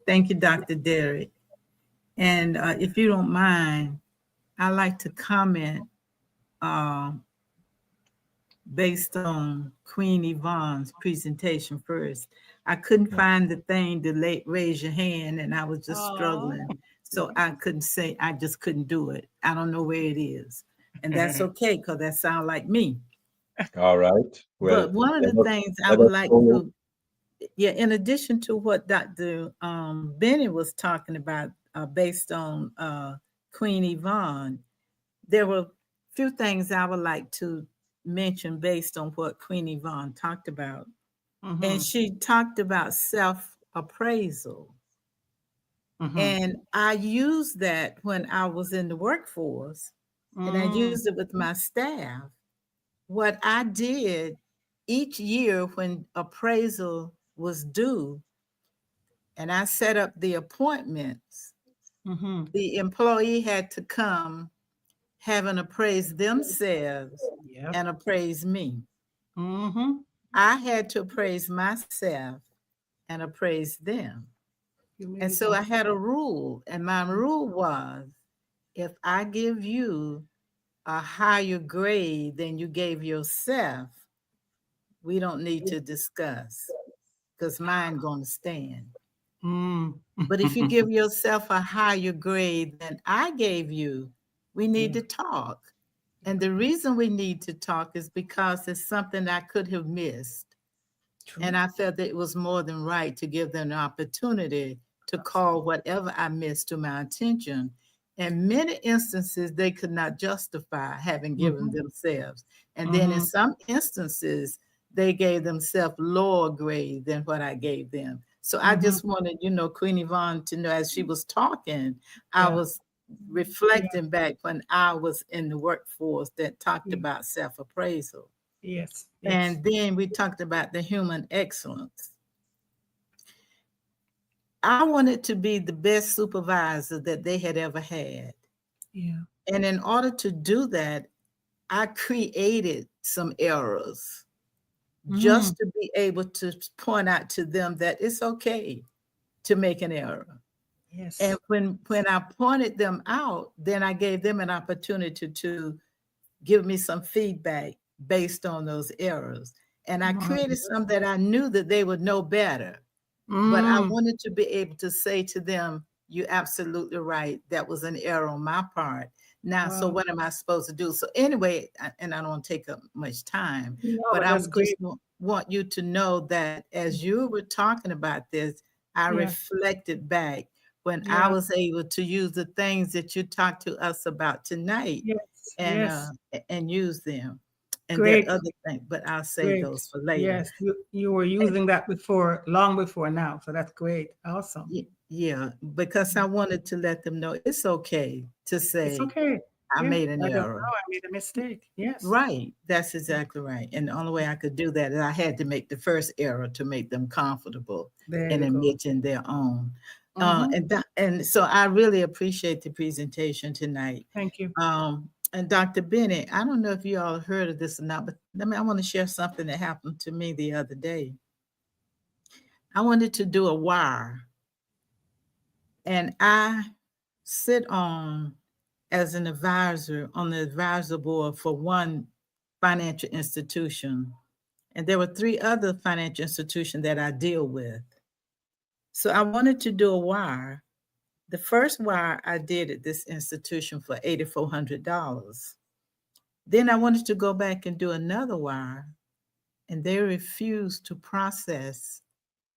Thank you, Dr. Derek. And if you don't mind, I'd like to comment based on Queen Yvonne's presentation first. I couldn't find the thing to raise your hand, and I was just struggling. So I couldn't say, I just couldn't do it. I don't know where it is. And that's okay, because that sounds like me. All right. Well, But one of let the us, things I let would us like go. to, yeah, in addition to what Dr. Benny was talking about, based on Queen Yvonne, there were a few things I would like to mention based on what Queen Yvonne talked about. And she talked about self appraisal. And I used that when I was in the workforce, and I used it with my staff. What I did each year when appraisal was due, and I set up the appointments, the employee had to come, having appraised themselves and appraise me. I had to appraise myself and appraise them. And so I had a rule, and my rule was, if I give you a higher grade than you gave yourself, we don't need to discuss, because mine gonna stand. But if you give yourself a higher grade than I gave you, we need to talk. And the reason we need to talk is because it's something I could have missed. And I felt that it was more than right to give them an opportunity to call whatever I missed to my attention. In many instances, they could not justify having given themselves. And then in some instances, they gave themselves lower grade than what I gave them. So I just wanted, Queen Yvonne to know, as she was talking, I was reflecting back when I was in the workforce that talked about self-appraisal. Yes. And then we talked about the human excellence. I wanted to be the best supervisor that they had ever had. Yeah. And in order to do that, I created some errors just to be able to point out to them that it's okay to make an error. Yes. And when I pointed them out, then I gave them an opportunity to give me some feedback based on those errors. And I created some that I knew that they would know better. But I wanted to be able to say to them, you're absolutely right. That was an error on my part. Now, so what am I supposed to do? So anyway, and I don't want to take up much time, but I would just want you to know that as you were talking about this, I reflected back when I was able to use the things that you talked to us about tonight and use them. And there are other things, but I'll save those for later. Yes, you were using that before, long before now. So that's great. Awesome. Yeah, because I wanted to let them know it's okay to say, It's okay. I made an error. I made a mistake. Yes. Right. That's exactly right. And the only way I could do that is I had to make the first error to make them comfortable in admitting their own. And so I really appreciate the presentation tonight. Thank you. And Dr. Benny, I don't know if you all heard of this or not, but I want to share something that happened to me the other day. I wanted to do a wire, and I sit on as an advisor on the advisor board for one financial institution. And there were 3 other financial institutions that I deal with. So I wanted to do a wire. The first wire I did at this institution for $8,400. Then I wanted to go back and do another wire, and they refused to process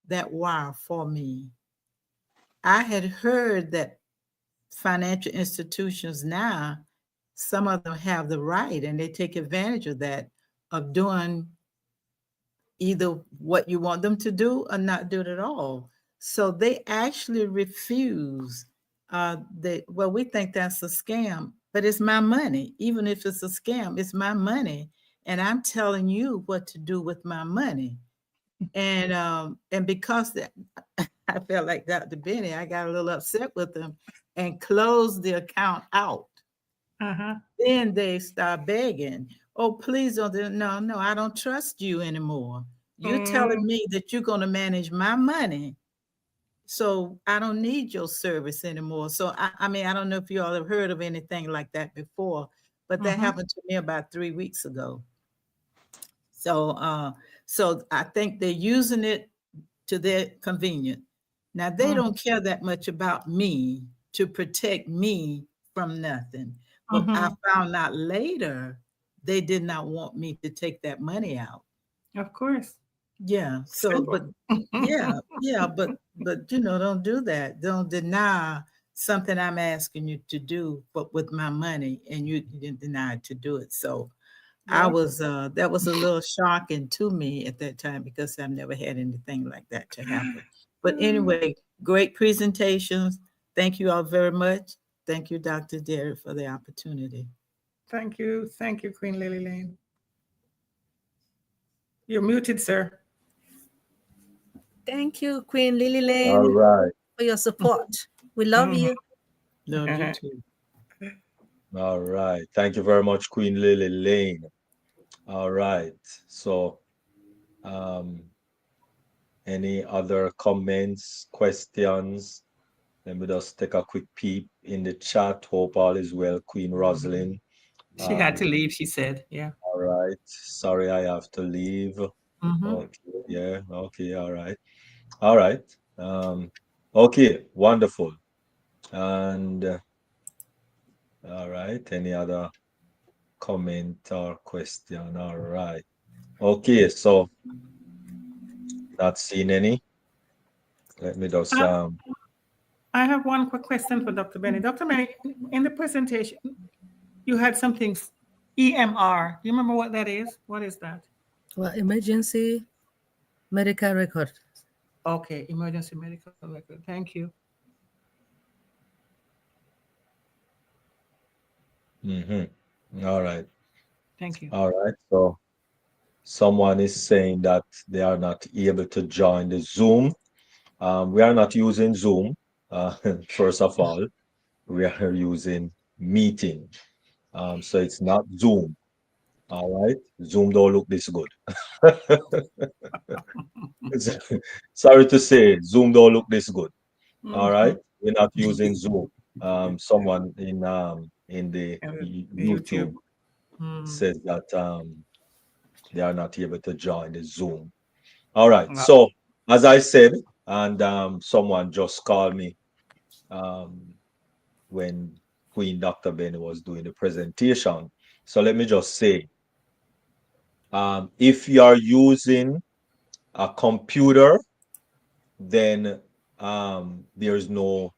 that wire for me. I had heard that financial institutions now, some of them have the right, and they take advantage of that, of doing either what you want them to do or not do it at all. So they actually refuse. We think that's a scam, but it's my money. Even if it's a scam, it's my money, and I'm telling you what to do with my money. And because that, I felt like Dr. Benny, I got a little upset with them and closed the account out. Then they start begging, oh, please don't. No, I don't trust you anymore. You're telling me that you're going to manage my money, so I don't need your service anymore. So, I mean, I don't know if you all have heard of anything like that before, but that happened to me about 3 weeks ago. So I think they're using it to their convenience. Now, they Mhm. don't care that much about me to protect me from nothing. But I found out later they did not want me to take that money out. Of course. Yeah. So, but yeah, but don't do that. Don't deny something I'm asking you to do, but with my money, and you denied to do it. So I Yeah. was that was a little shocking to me at that time because I've never had anything like that to happen. But anyway, great presentations. Thank you all very much. Thank you, Dr. Derry, for the opportunity. Thank you. Thank you, Queen Lily Lane. You're muted, sir. Thank you, Queen Lily All Lane, right. for your support. We love Mhm. you. Love you too. All right. Thank you very much, Queen Lily Lane. All right. So, um, any other comments, questions? Let me just take a quick peep in the chat. Hope all is well, Queen Rosalind. She had to leave, she said. Yeah. All right. Sorry, I have to leave. Mm-hmm. Okay. Yeah. Okay. All right. All right. Okay. Wonderful. And all right. Any other comment or question? All right. Okay. So, not seeing any. Let me just I have one quick question for Dr. Benny. Dr. Benny, in the presentation, you had something EMR. Do you remember what that is? What is that? Well, emergency medical record. Okay, emergency medical record. Thank you. all right. Thank you. All right. So someone is saying that they are not able to join the Zoom. We are not using Zoom. First of all, we are using Meeting. So it's not Zoom. All right. Zoom don't look this good. Sorry to say, Zoom don't look this good. All Mhm. right. We're not using Zoom. Someone in the YouTube. YouTube says that they are not able to join the Zoom. All right. So as I said, and someone just called me um, when Queen Dr. Benny was doing the presentation. So let me just say, if you are using a computer, then there's no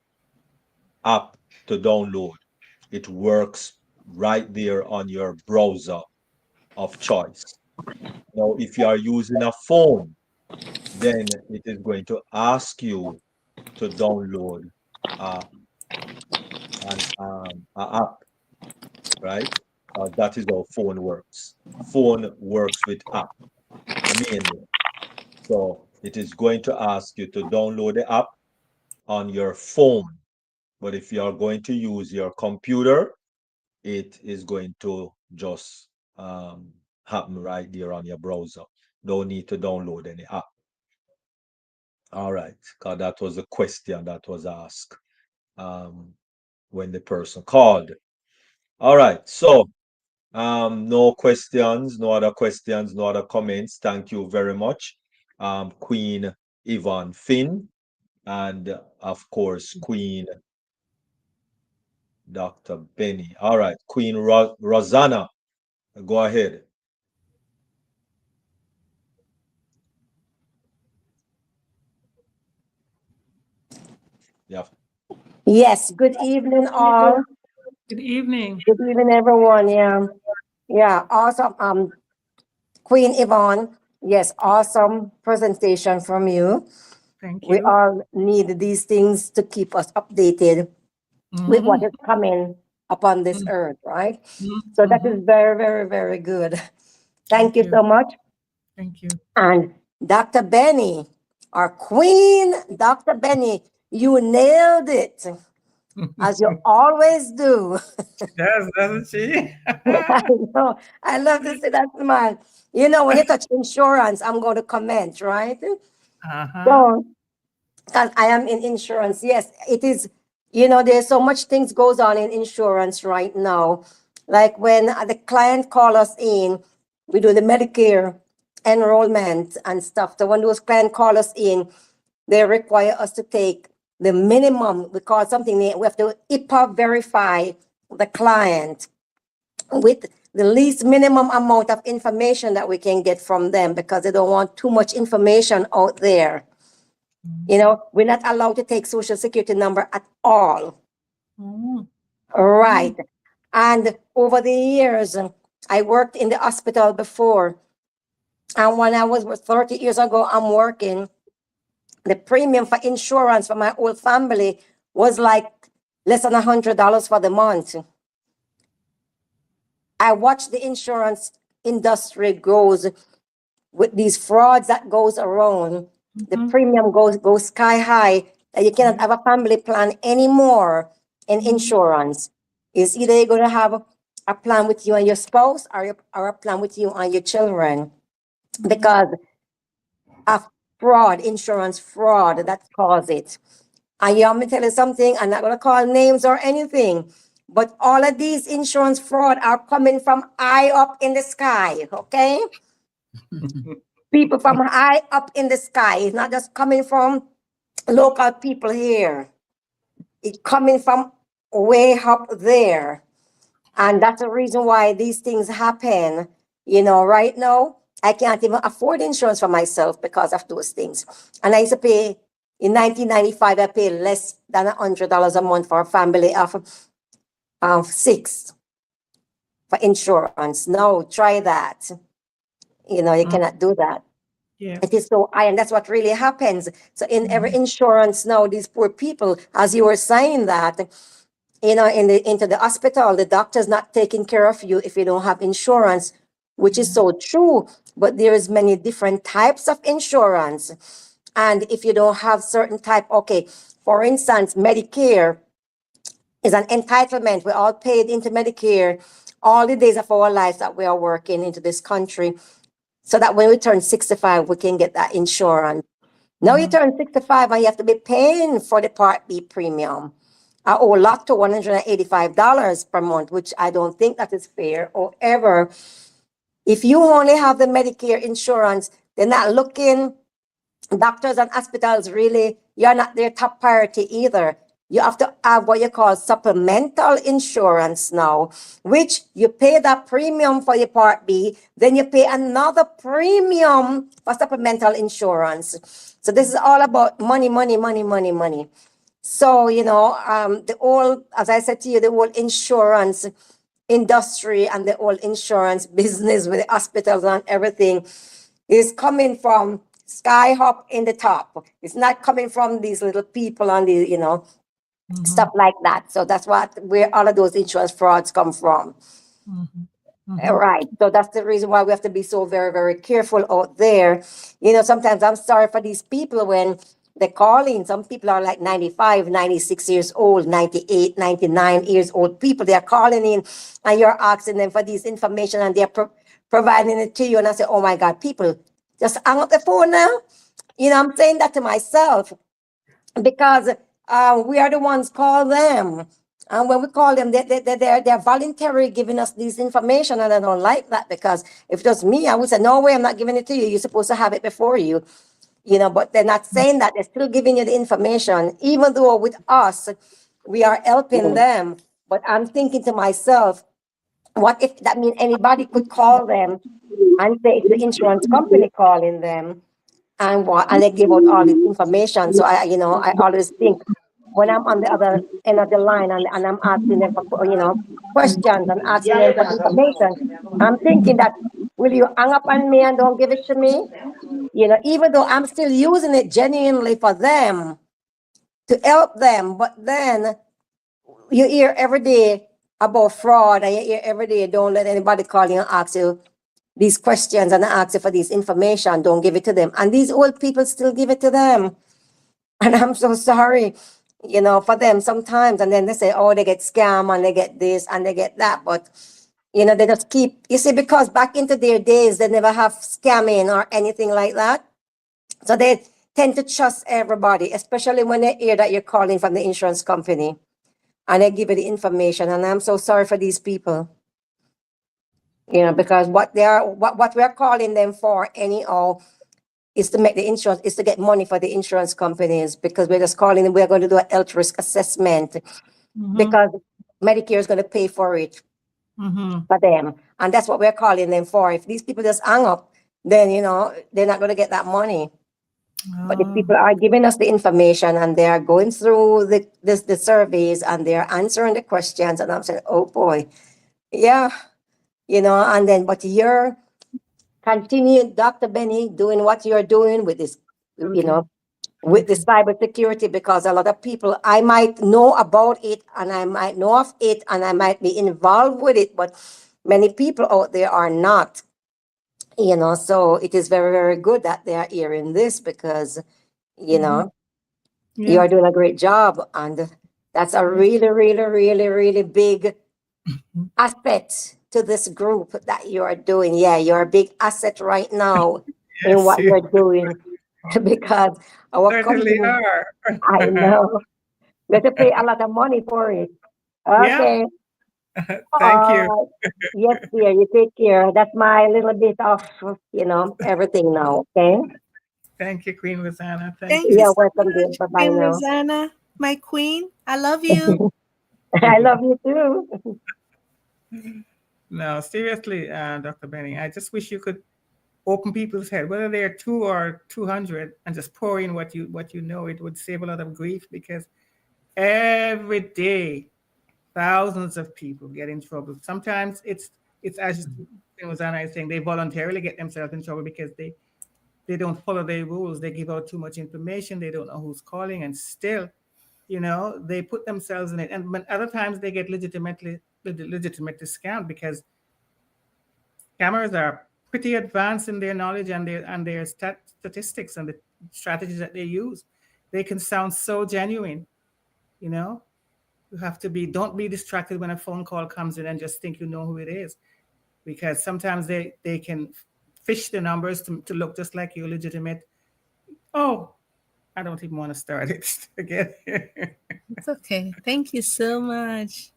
app to download. It works right there on your browser of choice. Now, if you are using a phone, then it is going to ask you to download uh, an app, right? That is how phone works. Phone works with app, mainly. So it is going to ask you to download the app on your phone. But if you are going to use your computer, it is going to just happen right there on your browser. Don't need to download any app. All right, because that was a question that was asked when the person called. All right, so no questions, no other questions, no other comments. Thank you very much, Queen Yvonne Finn, and of course, Queen Dr. Benny. All right, Queen Rosanna, go ahead. Yeah. Yes, good evening, all. Good evening. Good evening, everyone. Yeah, yeah, awesome. Queen Yvonne, yes, awesome presentation from you. Thank We you. all need these things to keep us updated with what is coming upon this earth, right? So that is very, very, very good. Thank you so much. Thank you. And Dr. Benny, our Queen, Dr. Benny, you nailed it, as you always do. Yes, doesn't she? I know. I love to see that smile. You know, when you touch insurance, I'm going to comment, right? Uh-huh. So, because I am in insurance, yes, it is. There's so much things goes on in insurance right now. Like when the client call us in, we do the Medicare enrollment and stuff. So when those clients call us in, they require us to take the minimum, we call something, we have to HIPAA verify the client with the least minimum amount of information that we can get from them, because they don't want too much information out there. You know, we're not allowed to take social security number at all. Right. And over the years, I worked in the hospital before. And when I was 30 years ago, I'm working, the premium for insurance for my whole family was like less than $100 for the month. I watched the insurance industry goes with these frauds that goes around. The premium goes sky high, that you cannot have a family plan anymore in insurance. It's either you're going to have a plan with you and your spouse, or a plan with you and your children, because of fraud, insurance fraud, that caused it. And you want me to tell you something? I'm not going to call names or anything, but all of these insurance fraud are coming from high up in the sky, okay? People from high up in the sky. It's not just coming from local people here. It's coming from way up there. And that's the reason why these things happen. You know, right now, I can't even afford insurance for myself because of those things. And I used to pay, in 1995, I paid less than $100 a month for a family of 6 for insurance. No, try that. You know, you cannot do that. Yeah. It is so high, and that's what really happens. So in every insurance now, these poor people, as you were saying that, you know, into the hospital, the doctor's not taking care of you if you don't have insurance, which is so true. But there is many different types of insurance. And if you don't have certain type, okay, for instance, Medicare is an entitlement. We're all paid into Medicare all the days of our lives that we are working into this country, so that when we turn 65, we can get that insurance. Now you turn 65 and you have to be paying for the Part B premium. I owe a lot to $185 per month, which I don't think that is fair. However, if you only have the Medicare insurance, they're not looking, doctors and hospitals really, you're not their top priority either. You have to have what you call supplemental insurance now, which you pay that premium for your Part B, then you pay another premium for supplemental insurance. So this is all about money, money, money, money, money. So, you know, the whole, as I said to you, the whole insurance industry and the whole insurance business with the hospitals and everything is coming from sky up in the top. It's not coming from these little people and the, you know, stuff like that. So that's where all of those insurance frauds come from. Right. So that's the reason why we have to be so very, very careful out there. You know, sometimes I'm sorry for these people when they call in. Some people are like 95, 96 years old, 98, 99 years old people. They are calling in and you're asking them for this information and they're providing it to you. And I say, oh my God, people, just hang up the phone now. You know, I'm saying that to myself because we are the ones call them. And when we call them, they're voluntarily giving us this information, and I don't like that, because if it was me, I would say, no way, I'm not giving it to you. You're supposed to have it before you, you know, but they're not saying that. They're still giving you the information, even though with us, we are helping them. But I'm thinking to myself, what if that means anybody could call them and say it's the insurance company calling them, and they give out all this information. So I, you know, I always think, when I'm on the other end of the line and I'm asking them for, you know, questions and asking them for information, I'm thinking that, will you hang up on me and don't give it to me? You know, even though I'm still using it genuinely for them, to help them, but then you hear every day about fraud, and you hear every day, don't let anybody call you and ask you these questions and ask you for this information, don't give it to them. And these old people still give it to them. And I'm so sorry, you know, for them sometimes. And then they say, oh, they get scammed and they get this and they get that. But, you know, they just keep, you see, because back into their days, they never have scamming or anything like that. So they tend to trust everybody, especially when they hear that you're calling from the insurance company and they give you the information. And I'm so sorry for these people. because what we're calling them for anyhow is to make the insurance, is to get money for the insurance companies, because we're just calling them, we're going to do a health risk assessment because Medicare is going to pay for it for them. And that's what we're calling them for. If these people just hang up, then, they're not going to get that money. But if people are giving us the information and they are going through the surveys and they're answering the questions, and I'm saying, oh boy, yeah, and then, but you're continuing, Dr. Benny, doing what you're doing with this, with the cybersecurity, because a lot of people, I might know about it and I might know of it and I might be involved with it, but many people out there are not. So it is very, very good that they are hearing this, because, you are doing a great job. And that's a really, really, really, really big asset to this group that you are doing. Yeah, you're a big asset right now in what you're doing, because our Certainly company, are. I know, we have to pay a lot of money for it. Okay. Thank you. Yes, dear, you take care. That's my little bit of, everything now. Okay. Thank you, Queen Rosanna. Thank You. you You're so welcome, dear. much, Bye bye Queen now. Rosanna, my queen. I love you. I love you too. No, seriously, Dr. Benny, I just wish you could open people's head, whether they're 200, and just pour in what you know. It would save a lot of grief, because every day thousands of people get in trouble. Sometimes it's as Rosanna is saying, they voluntarily get themselves in trouble because they don't follow their rules. They give out too much information. They don't know who's calling, and still, they put themselves in it. And but other times they get legitimately scammed, because scammers are pretty advanced in their knowledge and their statistics and the strategies that they use. They can sound so genuine. You have to don't be distracted when a phone call comes in and just think you know who it is, because sometimes they can fish the numbers to look just like you, legitimate. Oh, I don't even want to start it again. It's okay. Thank you so much.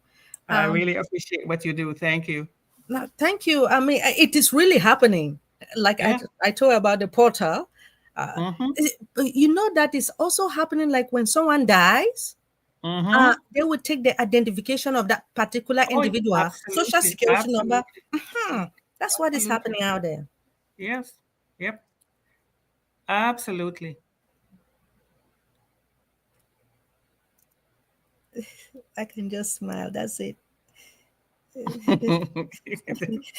I really appreciate what you do. Thank you. No, thank you. I mean, it is really happening. Like Yeah. I told about the portal. Mm-hmm. But that is also happening. Like when someone dies, Mm-hmm. they would take the identification of that particular Oh, individual, social absolutely. security number. Absolutely. That's what is Absolutely. happening out there. Yes. Yep. Absolutely. I can just smile. That's it.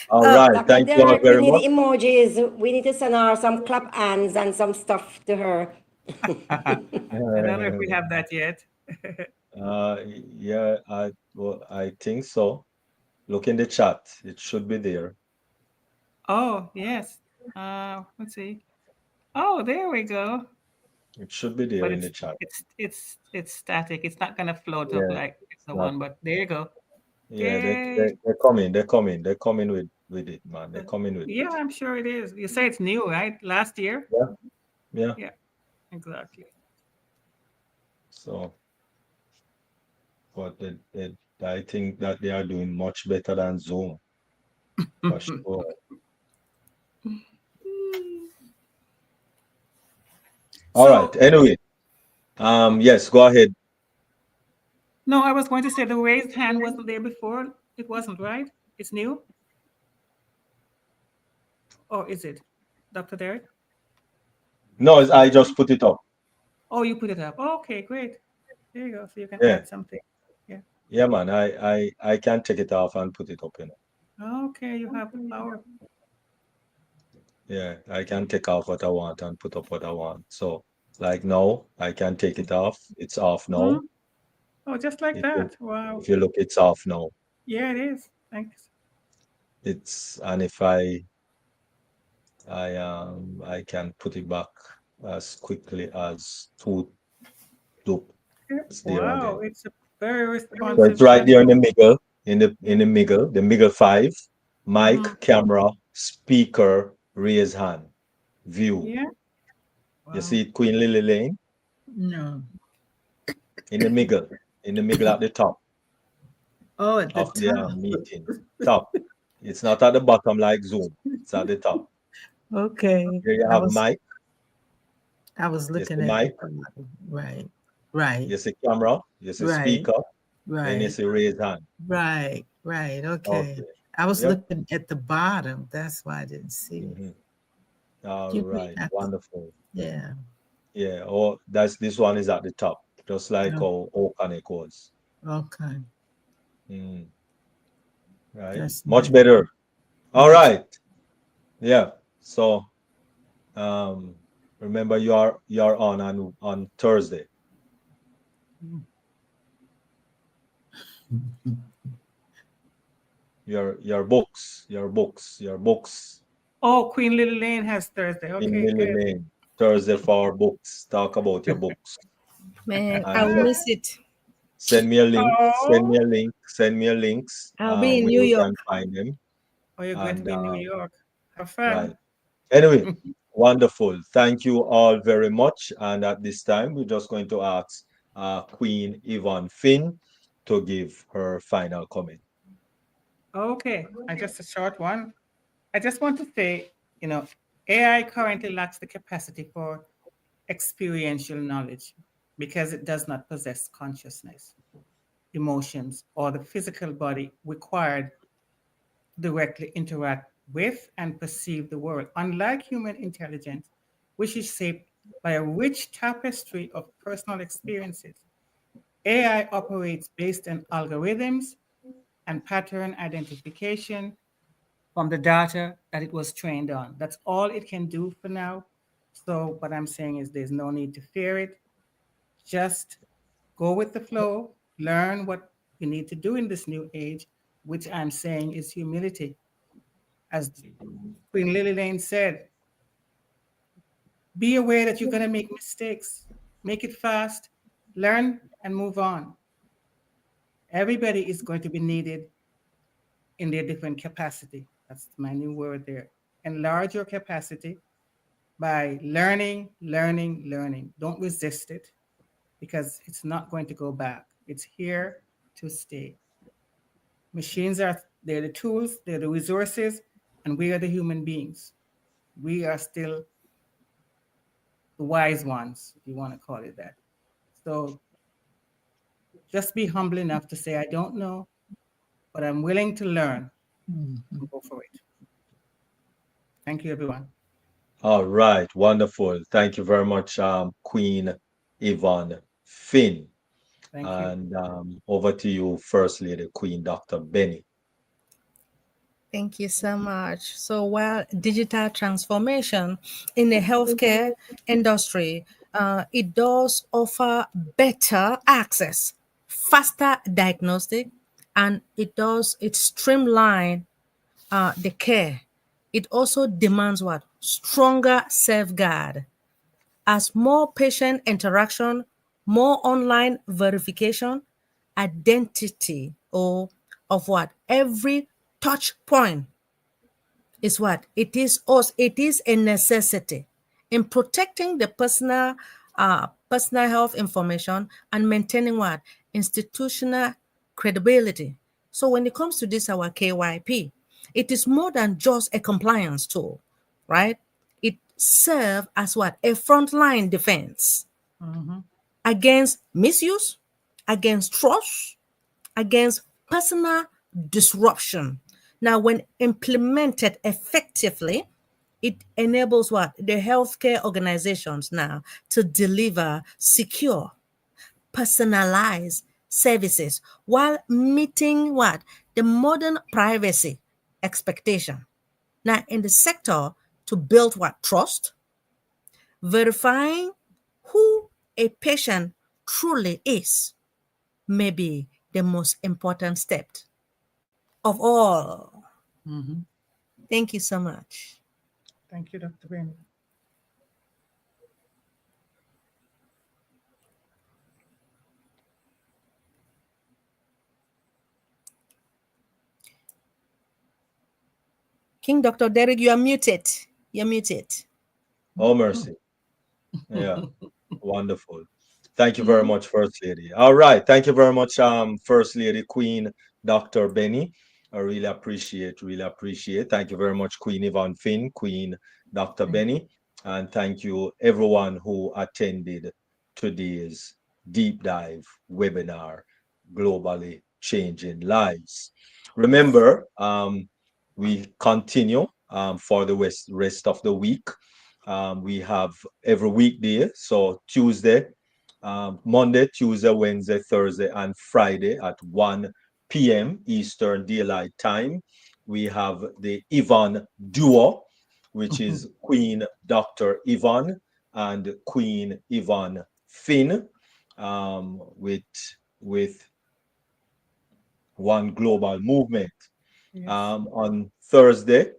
All right. Dr. Thank you all Derek, we very need much. emojis. We need to send her some clap hands and some stuff to her. I don't know if we have that yet. Yeah, I think so. Look in the chat. It should be there. Oh, yes. Let's see. Oh, there we go. It should be there But in the chat. it's static. It's not gonna float up Yeah, like it's the not. one, but there you go. Yeah, Yay. they're coming. They're coming with it, man. They're coming with Yeah, it. I'm sure it is. You say it's new, right? Last year? Yeah, yeah. Yeah, exactly. So, but I think that they are doing much better than Zoom for sure. All right. So, Anyway, yes, go ahead. no, I was going to say the raised hand wasn't there before. It wasn't, right? It's new? Or is it? Dr. Derek? No, I just put it up. Oh, you put it up. Oh, okay, great. There you go. So you can Yeah, add something. Yeah. yeah, man. I can take it off and put it up. Okay, you have the power. Yeah, I can take off what I want and put up what I want. So, like now, I can take it off. It's off Hmm. now. Oh, just like If you that. Wow. if you look, it's off now. Yeah, it is. Thanks. And if I can put it back as quickly as two Yeah. it's there Wow, again. it's a very So it's responsive right there in the platform. middle, the middle five, mic, Hmm. camera, speaker, raise hand, view. Yeah. You Wow. see it, Queen Lily Lane, No. in the middle at the top Oh, at the of the top. meeting. Top. It's not at the bottom like Zoom. It's at the top. Okay. Here you I have was mic. I was You looking see at the mic. bottom. Right. Right. You see camera. You see Right. speaker. Then you Right. see raise hand. Right. Right. Okay. Okay. I was Yep. looking at the bottom. That's why I didn't see it. Hmm. All You may right. have to, Wonderful. yeah. Yeah. Oh, that's this one is at the top, just like Oh, how Oakanic was. okay. Mm, right. That's Much nice. better. All Much. right. Yeah. So um remember you are on Thursday. Your books. Oh, Queen Lily Lane has Thursday. In Okay, Millie good. Lane. Thursday for books. Talk about your books. Man, I And will just miss it. send me a link. Send me Oh, a link. Send me a links I'll be in where New you York. can find them. oh, you're going to And be in New York. Have right. fun. Anyway, wonderful. Thank you all very much. And at this time, we're just going to ask Queen Yvonne Finn to give her final comment. Okay, I just a short one. I just want to say, you know, AI currently lacks the capacity for experiential knowledge because it does not possess consciousness, emotions, or the physical body required to directly interact with and perceive the world. Unlike human intelligence, which is shaped by a rich tapestry of personal experiences, AI operates based on algorithms and pattern identification from the data that it was trained on. That's all it can do for now. So, what I'm saying is there's no need to fear it. Just go with the flow, learn what you need to do in this new age, which I'm saying is humility. As Queen Lily Lane said, be aware that you're going to make mistakes, make it fast, learn, and move on. Everybody is going to be needed in their different capacity. That's my new word there. Enlarge your capacity by learning, learning, learning. Don't resist it because it's not going to go back. It's here to stay. Machines are they're the tools, they're the resources, and we are the human beings. We are still the wise ones, if you want to call it that. So just be humble enough to say, I don't know, but I'm willing to learn Mhm. and go for it. Thank you, everyone. All right. Wonderful. Thank you very much, Queen Yvonne Finn. Thank you. And over to you, First Lady Queen Dr. Benny. Thank you so much. So, while digital transformation in the healthcare industry, it does offer better access, faster diagnostic, and it streamline the care. It also demands what stronger safeguard as more patient interaction, more online verification, identity or of what every touch point is what it is us it is a necessity in protecting the personal health information and maintaining what institutional credibility. So when it comes to this our KYP, it is more than just a compliance tool, right? It serves as what a frontline defense Mhm. against misuse, against trust, against personal disruption. Now, when implemented effectively, it enables what? The healthcare organizations now to deliver secure, personalized services while meeting what? The modern privacy expectation. Now, in the sector, to build what? Trust, verifying who a patient truly is may be the most important step of all. Mhm. Thank you so much. Thank you, Dr. Benny. King Dr. Derek, you are muted. You're muted. Oh, mercy. Yeah. Wonderful. Thank you very much, First Lady. All right. Thank you very much, First Lady Queen Dr. Benny. I really appreciate, really appreciate. Thank you very much, Queen Yvonne Finn, Queen Dr. Benny, and thank you everyone who attended today's deep dive webinar, Globally Changing Lives. Remember, we continue for the rest of the week. We have every weekday, so Tuesday, Monday, Tuesday, Wednesday, Thursday, and Friday at 1 p.m. Eastern Daylight Time. We have the Yvonne Duo, which is Queen Dr. Yvonne and Queen Yvonne Finn, with one global movement. Yes. On Thursday,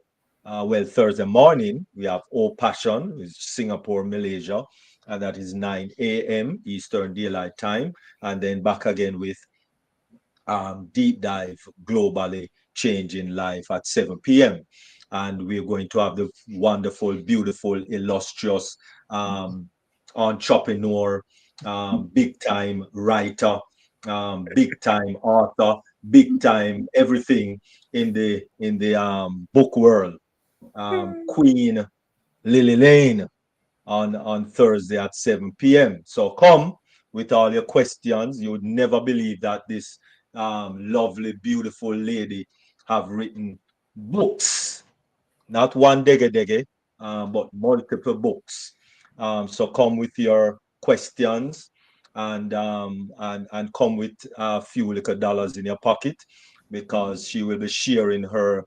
Thursday morning, we have O Passion, which is Singapore, Malaysia, and that is 9 a.m. Eastern Daylight Time. And then back again with deep dive globally changing life at 7 p.m. And we're going to have the wonderful, beautiful, illustrious entrepreneur, big time writer, big time author, big time everything in the book world. Queen Lily Lane on Thursday at 7 p.m. So come with all your questions. You would never believe that this lovely, beautiful lady have written books, not one dege, but multiple books. So come with your questions and come with a few little dollars in your pocket because she will be sharing her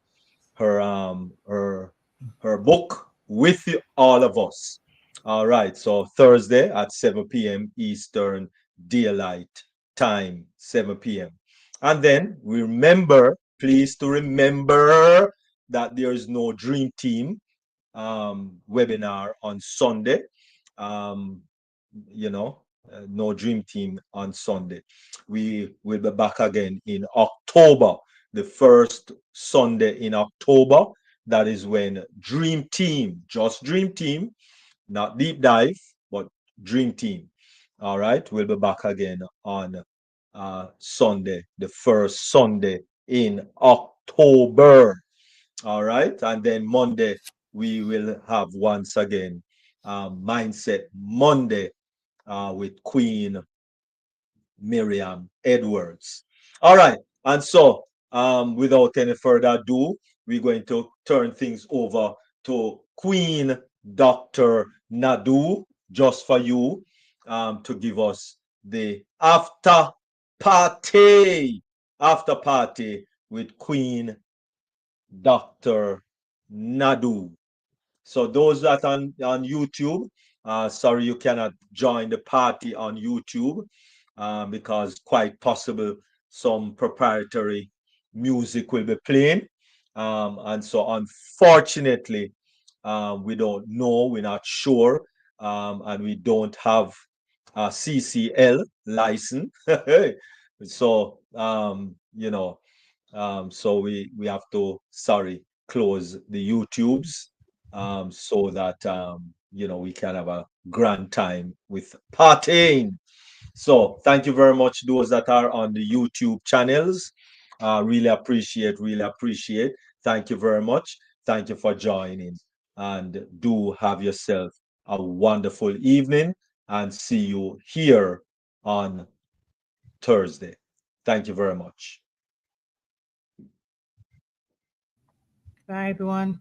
um her her book with all of us. All right, so Thursday at 7 p.m. Eastern Daylight Time, 7 p.m. And then remember, please to remember that there is no Dream Team webinar on Sunday. Um, you know, no Dream Team on Sunday. We will be back again in October, the first Sunday in October. That is when Dream Team, just Dream Team, not deep dive, but Dream Team. All right, we'll be back again on Sunday, the first Sunday in October. All right, and then Monday we will have once again Mindset Monday with Queen Miriam Edwards. All right, and so without any further ado, we're going to turn things over to Queen Dr. Nadu, just for you, to give us the after party with Queen Dr. Nadu. So those that on YouTube, sorry you cannot join the party on YouTube because quite possible some proprietary music will be playing. And so unfortunately, we don't know, we're not sure, and we don't have a CCL license. So, so we have to, sorry, close the YouTubes so that we can have a grand time with partying. So thank you very much, those that are on the YouTube channels. Really appreciate, really appreciate. Thank you very much. Thank you for joining. And do have yourself a wonderful evening and see you here on Thursday. Thank you very much. Bye, everyone.